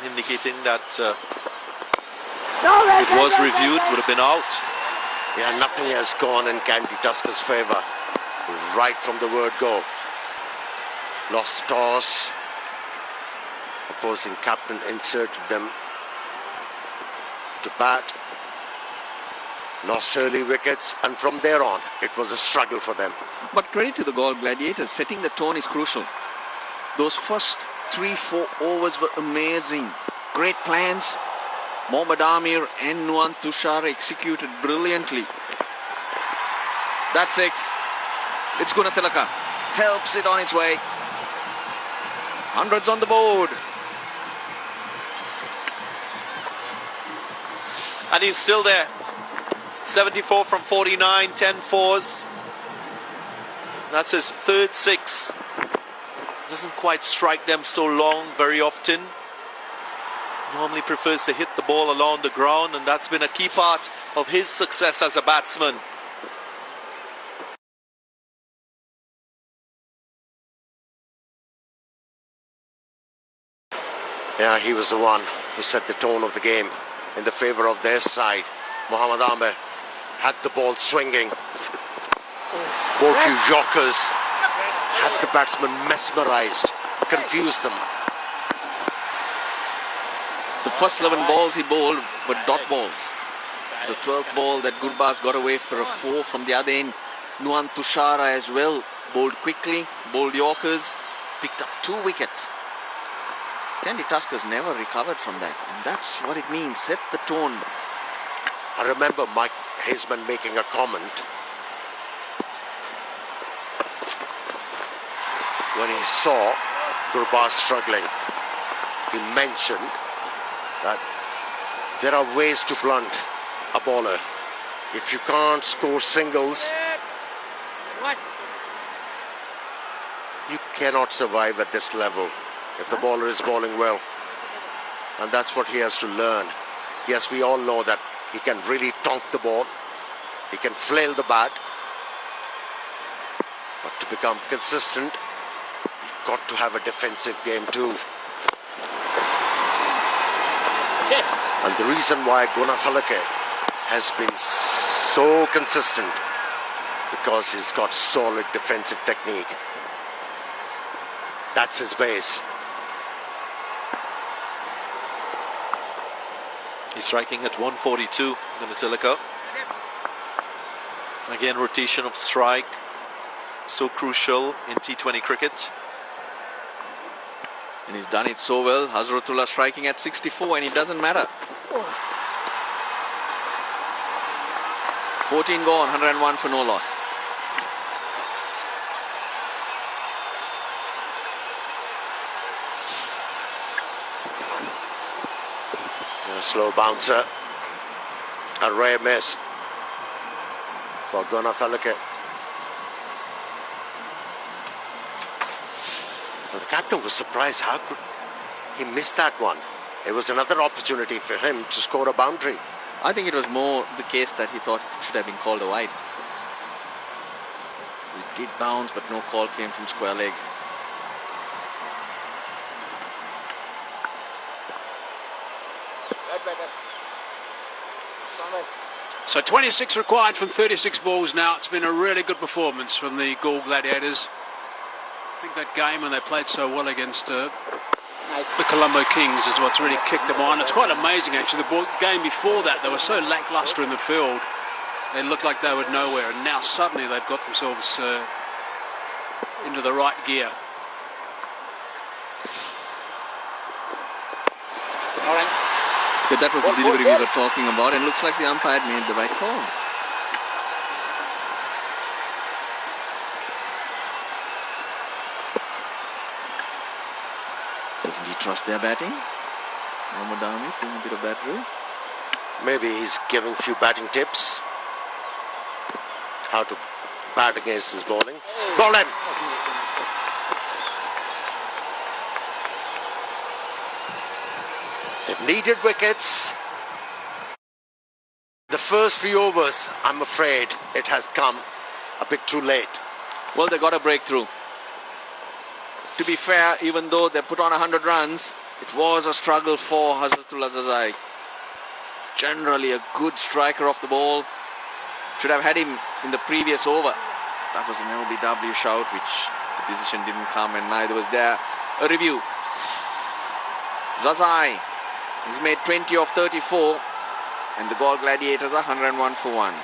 Speaker 5: indicating that it was reviewed, would have been out.
Speaker 3: Yeah, nothing has gone in KANDY Tuskers' favour right from the word go. Lost the toss. Opposing captain inserted them to bat. Lost early wickets, and from there on, it was a struggle for them.
Speaker 2: But credit to the GALLE Gladiators, setting the tone is crucial. Those first 3-4 overs were amazing. Great plans. Mohammad Amir and Nuwan Tushar executed brilliantly. That's 6. It's Gunatilaka. Helps it on its way. Hundreds on the board.
Speaker 5: And he's still there. 74 from 49, 10 fours. That's his 3rd 6. Doesn't quite strike them so long very often. Normally prefers to hit the ball along the ground, and that's been a key part of his success as a batsman.
Speaker 3: Yeah, he was the one who set the tone of the game in the favour of their side. Mohammad Amir had the ball swinging. Bowled few yorkers. Had the batsman mesmerised. Confused them.
Speaker 2: The first 11 balls he bowled were dot balls. The 12th ball that Gurbaz got away for a 4 from the other end. Nuwan Tushara as well. Bowled quickly. Bowled yorkers. Picked up 2 wickets. KANDY Tuskers never recovered from that. And that's what it means. Set the tone.
Speaker 3: I remember Mike Haseman making a comment when he saw Gurbaz struggling. He mentioned that there are ways to blunt a bowler. If you can't score singles, you cannot survive at this level if the bowler is bowling well. And that's what he has to learn. Yes, we all know that he can really tonk the ball. He can flail the bat. But to become consistent, you've got to have a defensive game too. And the reason why Gunatilaka has been so consistent, because he's got solid defensive technique. That's his base.
Speaker 5: He's striking at 142, Gunatilaka. Again, rotation of strike, so crucial in T20 cricket.
Speaker 2: And he's done it so well. Hazratullah striking at 64, and it doesn't matter. 14 gone, 101 for no loss.
Speaker 3: A slow bouncer. A rare miss for Gunatilaka. Well, the captain was surprised how could he miss that one. It was another opportunity for him to score a boundary.
Speaker 2: I think it was more the case that he thought it should have been called a wide. It did bounce, but no call came from square leg.
Speaker 1: So 26 required from 36 balls now. It's been a really good performance from the GALLE Gladiators. I think that game when they played so well against the Colombo Kings is what's really kicked them on. It's quite amazing actually. The game before that they were so lackluster in the field. They looked like they were nowhere, and now suddenly they've got themselves into the right gear.
Speaker 2: All right. But that was the delivery we were talking about, and looks like the umpire made the right call. Doesn't he trust their batting? Mohammad Ami doing a bit of bat drill.
Speaker 3: Maybe he's giving a few batting tips. How to bat against his bowling. Ball in. They've needed wickets. The first few overs, I'm afraid it has come a bit too late.
Speaker 2: Well, they got a breakthrough. To be fair, even though they put on 100 runs, it was a struggle for Hazratullah Zazai. Generally a good striker off the ball. Should have had him in the previous over. That was an LBW shout, which the decision didn't come, and neither was there a review. Zazai, he's made 20 of 34, and the GALLE Gladiators are 101 for 1.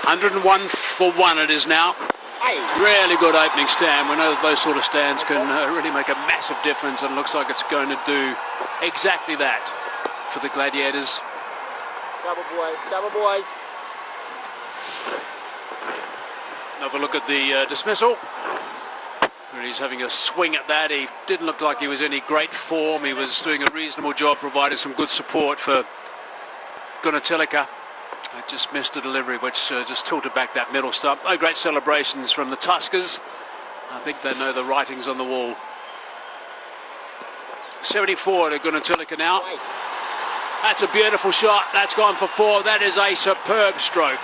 Speaker 1: $101 for 1 it is now. Really good opening stand. We know that those sort of stands can really make a massive difference, and it looks like it's going to do exactly that for the Gladiators.
Speaker 4: Double boys.
Speaker 1: Another look at the dismissal. He's having a swing at that. He didn't look like he was in any great form. He was doing a reasonable job, providing some good support for Gunatilaka. I just missed a delivery which just tilted back that middle stump. No great celebrations from the Tuskers. I think they know the writings on the wall. 74 to Gunatilaka now. That's a beautiful shot. That's gone for 4. That is a superb stroke.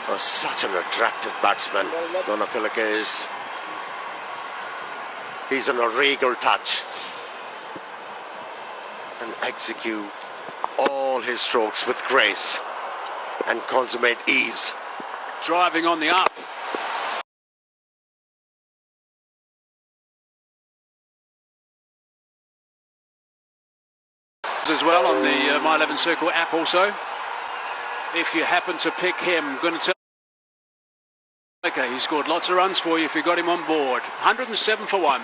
Speaker 3: Oh, such an attractive batsman, Gunatilaka is. He's on a regal touch and execute all his strokes with grace and consummate ease.
Speaker 1: Driving on the up. As well on the My 11 Circle app also. If you happen to pick him, going to tell. Okay, he scored lots of runs for you if you got him on board. 107 for 1.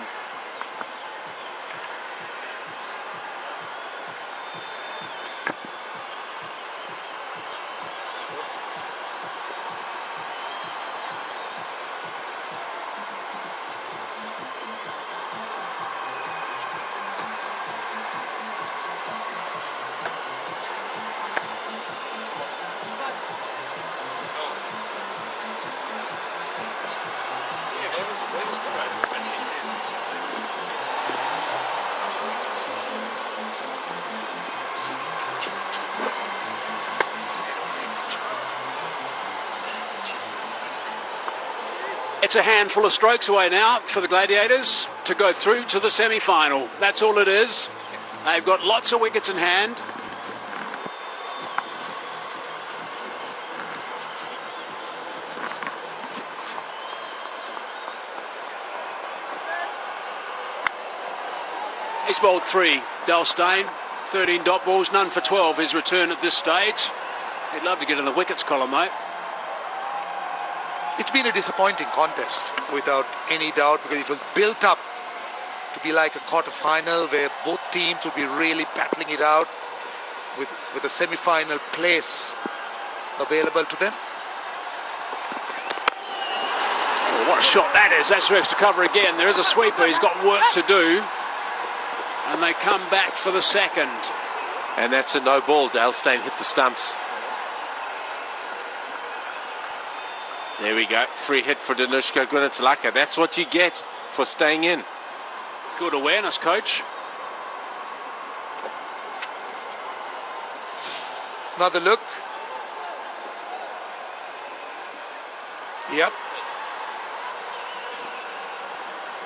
Speaker 1: It's a handful of strokes away now for the Gladiators to go through to the semi-final. That's all it is. They've got lots of wickets in hand. He's bowled 3. Dalstein, 13 dot balls, none for 12. His return at this stage. He'd love to get in the wickets column, mate.
Speaker 7: It's been a disappointing contest, without any doubt, because it was built up to be like a quarter-final where both teams would be really battling it out with a semi-final place available to them.
Speaker 1: Oh, what a shot that is. That's for extra cover again. There is a sweeper. He's got work to do. And they come back for the second.
Speaker 6: And that's a no ball. Dale Steyn hit the stumps. There we go. Free hit for Danushka Gunatillaka. That's what you get for staying in.
Speaker 1: Good awareness, coach.
Speaker 7: Another look. Yep.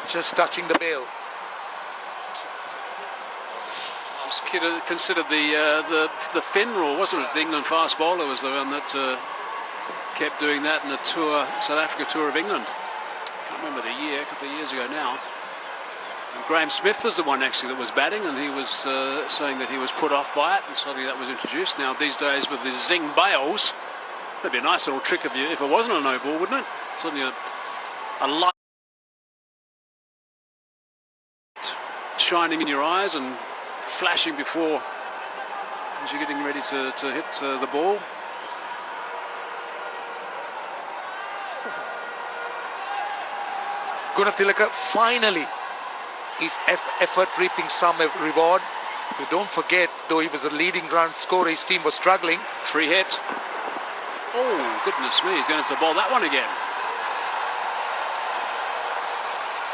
Speaker 7: Just touching the bail.
Speaker 1: Considered the Finn rule, wasn't it? The England fast bowler was the one that kept doing that in the South Africa tour of England. Can't remember the year, a couple of years ago now. And Graham Smith was the one actually that was batting, and he was saying that he was put off by it, and suddenly that was introduced. Now these days with the zing bails, that'd be a nice little trick if it wasn't a no ball, wouldn't it? Suddenly a light shining in your eyes and flashing before as you're getting ready to hit the ball.
Speaker 7: Gunatillaka finally his effort reaping some reward. You don't forget, though he was the leading run scorer, his team was struggling.
Speaker 1: Free hit. Oh, goodness me, he's going to have to bowl that one again.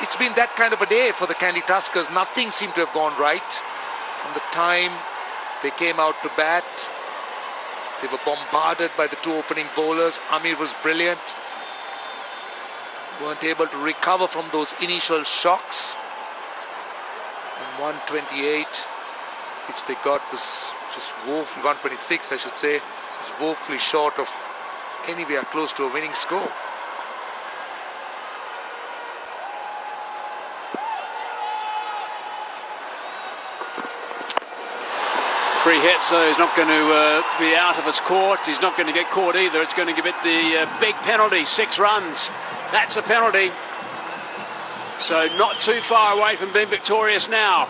Speaker 7: It's been that kind of a day for the Kandy Tuskers. Nothing seemed to have gone right. From the time they came out to bat, they were bombarded by the two opening bowlers. Amir was brilliant. Weren't able to recover from those initial shocks. And 128, which they got, was just woefully, 126 I should say, was woefully short of anywhere close to a winning score.
Speaker 1: Free hit, so he's not going to be out of its court. He's not going to get caught either. It's going to give it the big penalty, 6 runs. That's a penalty. So not too far away from being victorious now.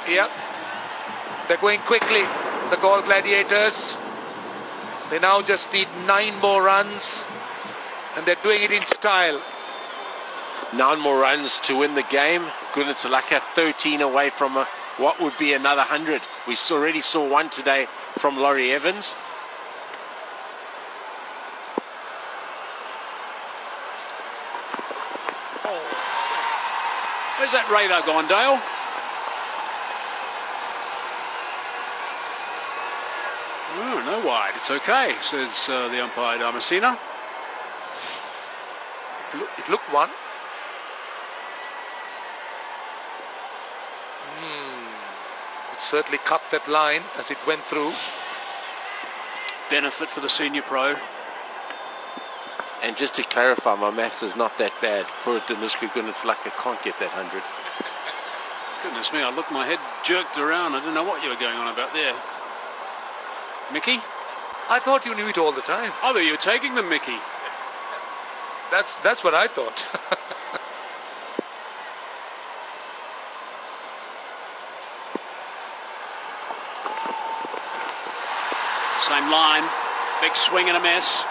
Speaker 7: Yep. They're going quickly, the GALLE Gladiators. They now just need 9 more runs, and they're doing it in style.
Speaker 6: 9 more runs to win the game. Gunatillaka 13 away from what would be another 100. We already saw one today from Laurie Evans.
Speaker 1: Where's that radar gone, Dale? Oh, no wide. It's okay, says the umpire, Damasina.
Speaker 7: It looked one. It certainly cut that line as it went through.
Speaker 1: Benefit for the senior pro.
Speaker 6: And just to clarify, my maths is not that bad. Poor Danushka Gunatillaka can't get that 100.
Speaker 1: Goodness me, my head jerked around. I didn't know what you were going on about there. Mickey?
Speaker 7: I thought you knew it all the time.
Speaker 1: I thought you were taking them, Mickey.
Speaker 7: That's what I thought.
Speaker 1: Same line, big swing and a miss.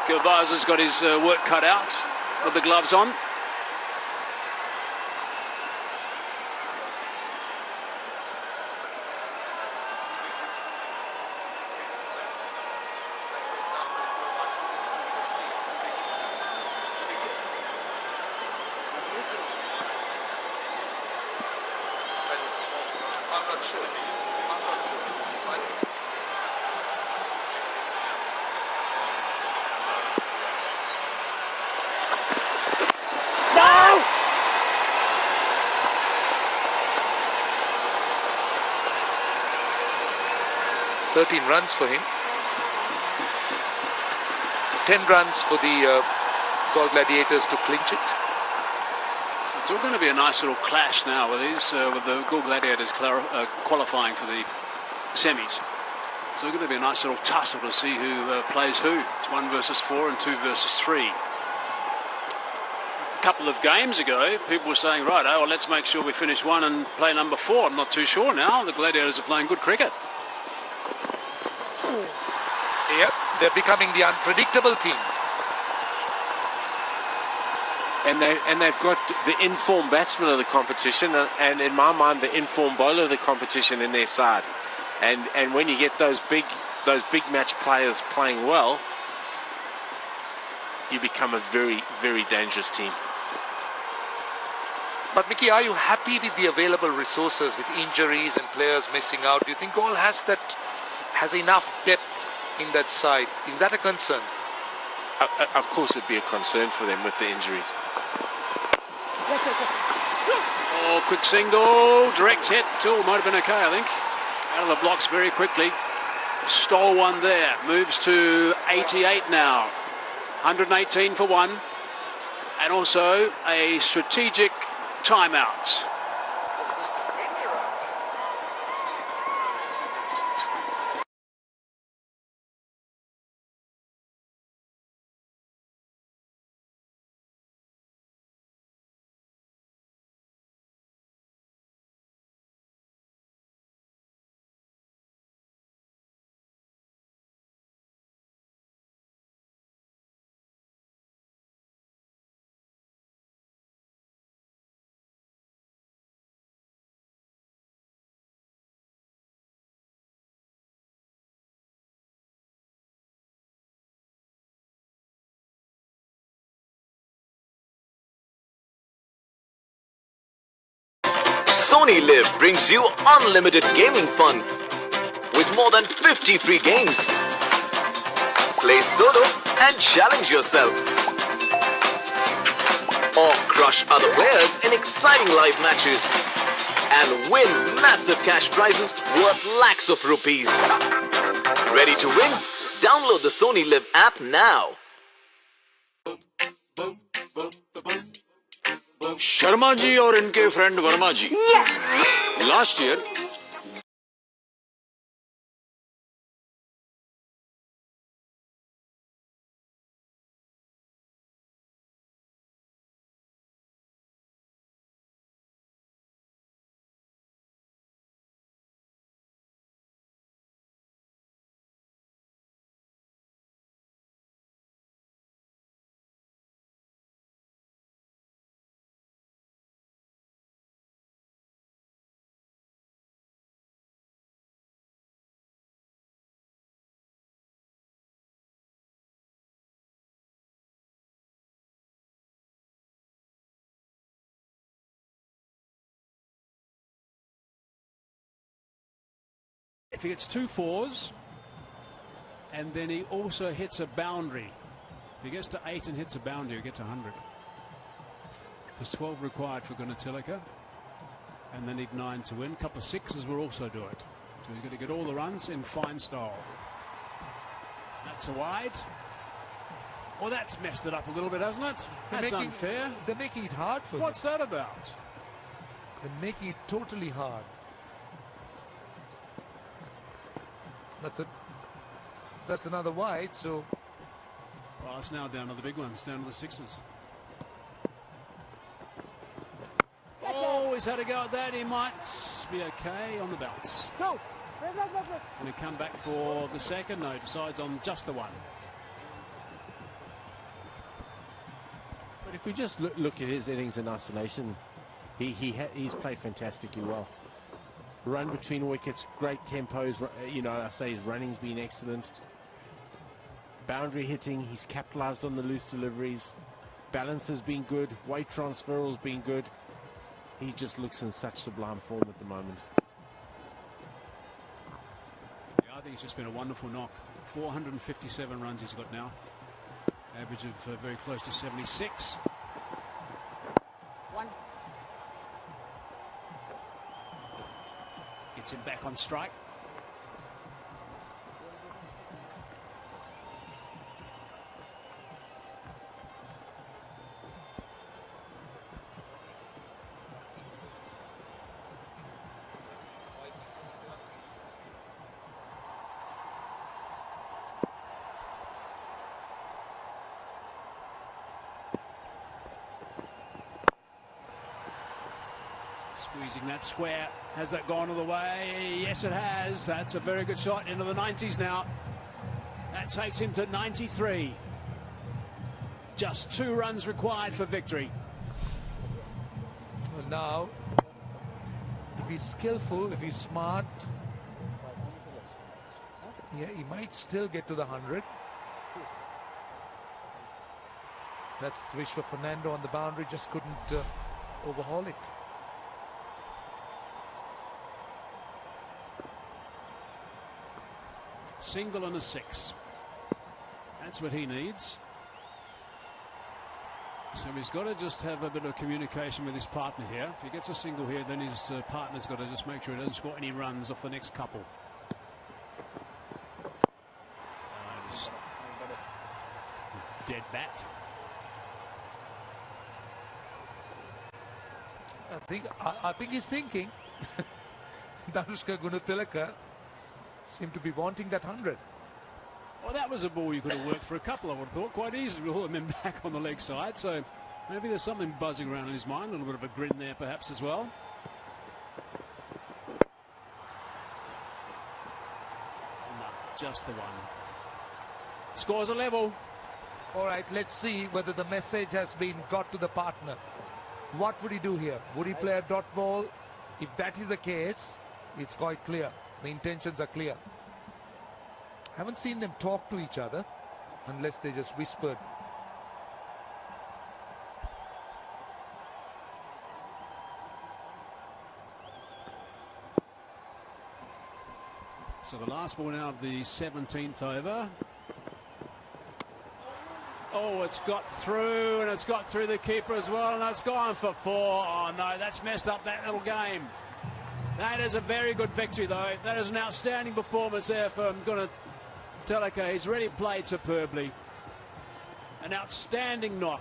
Speaker 1: Gilbaz's got his work cut out with the gloves on.
Speaker 10: No!
Speaker 7: 13 runs for him. 10 runs for the GALLE Gladiators to clinch it.
Speaker 1: So It's all going to be a nice little clash now with these, with the GALLE Gladiators qualifying for the semis. So it's going to be a nice little tussle to see who plays who. It's 1 versus 4 and 2 versus 3. A couple of games ago, people were saying, right, oh, well, let's make sure we finish 1 and play number 4. I'm not too sure now. The Gladiators are playing good cricket.
Speaker 7: Yep, they're becoming the unpredictable team.
Speaker 6: And they've got the informed batsman of the competition, and in my mind, the informed bowler of the competition in their side. And when you get those big match players playing well, you become a very, very dangerous team.
Speaker 7: But Mickey, are you happy with the available resources with injuries and players missing out? Do you think GALLE has enough depth in that side? Is that a concern?
Speaker 6: Of course, it'd be a concern for them with the injuries.
Speaker 1: Oh, quick single, direct hit. Oh, might have been okay, I think. Out of the blocks very quickly. Stole one there. Moves to 88 now. 118 for 1. And also a strategic timeout.
Speaker 14: Sony Live brings you unlimited gaming fun with more than 50 free games. Play solo and challenge yourself, or crush other players in exciting live matches and win massive cash prizes worth lakhs of rupees. Ready to win? Download the Sony Live app now.
Speaker 15: Sharma ji और इनके friend Verma ji last year
Speaker 1: If he gets 2 4s, and then he also hits a boundary. If he gets to 8 and hits a boundary, he'll get to 100. There's 12 required for Gunatilaka, and they need 9 to win. A couple of 6s will also do it. So he's going to get all the runs in fine style. That's a wide. Well, that's messed it up a little bit, hasn't it? That's unfair.
Speaker 7: They're making it hard for him.
Speaker 1: What's that about?
Speaker 7: They're making it totally hard. That's another wide, so...
Speaker 1: Well, it's now down to the big ones, down to the 6s. Oh, he's had a go at that. He might be okay on the bounce.
Speaker 4: Go!
Speaker 1: Going to come back for the second. No, decides on just the one.
Speaker 6: But if we just look at his innings in isolation, he's played fantastically well. Run between wickets, great tempos. You know, I say his running's been excellent. Boundary hitting, he's capitalized on the loose deliveries. Balance has been good. Weight transferal's been good. He just looks in such sublime form at the moment.
Speaker 1: Yeah, I think it's just been a wonderful knock. 457 runs he's got now. Average of very close to 76. Gets him back on strike. Squeezing that square. Has that gone all the way? Yes, it has. That's a very good shot into the 90s now. That takes him to 93. Just 2 runs required for victory.
Speaker 7: Well, now, if he's skillful, if he's smart, yeah, he might still get to the 100. That's wish for Fernando on the boundary, just couldn't overhaul it.
Speaker 1: Single and a 6. That's what he needs. So he's got to just have a bit of communication with his partner here. If he gets a single here, then his partner's got to just make sure he doesn't score any runs off the next couple. Just dead bat.
Speaker 7: I think he's thinking. Danushka Gunatilaka seemed to be wanting that 100.
Speaker 1: Well, that was a ball you could have worked for a couple, I would have thought, quite easily with all the men back on the leg side. So maybe there's something buzzing around in his mind, a little bit of a grin there perhaps as well. No, just the one. Scores a level.
Speaker 7: All right, let's see whether the message has been got to the partner. What would he do here? Would he play a dot ball? If that is the case, it's quite clear. The intentions are clear. Haven't seen them talk to each other unless they just whispered.
Speaker 1: So the last ball now of the 17th over. Oh, it's got through, and it's got through the keeper as well, and it's gone for 4. Oh no, that's messed up that little game. That is a very good victory though. That is an outstanding performance there from Gunatilaka. He's really played superbly. An outstanding knock.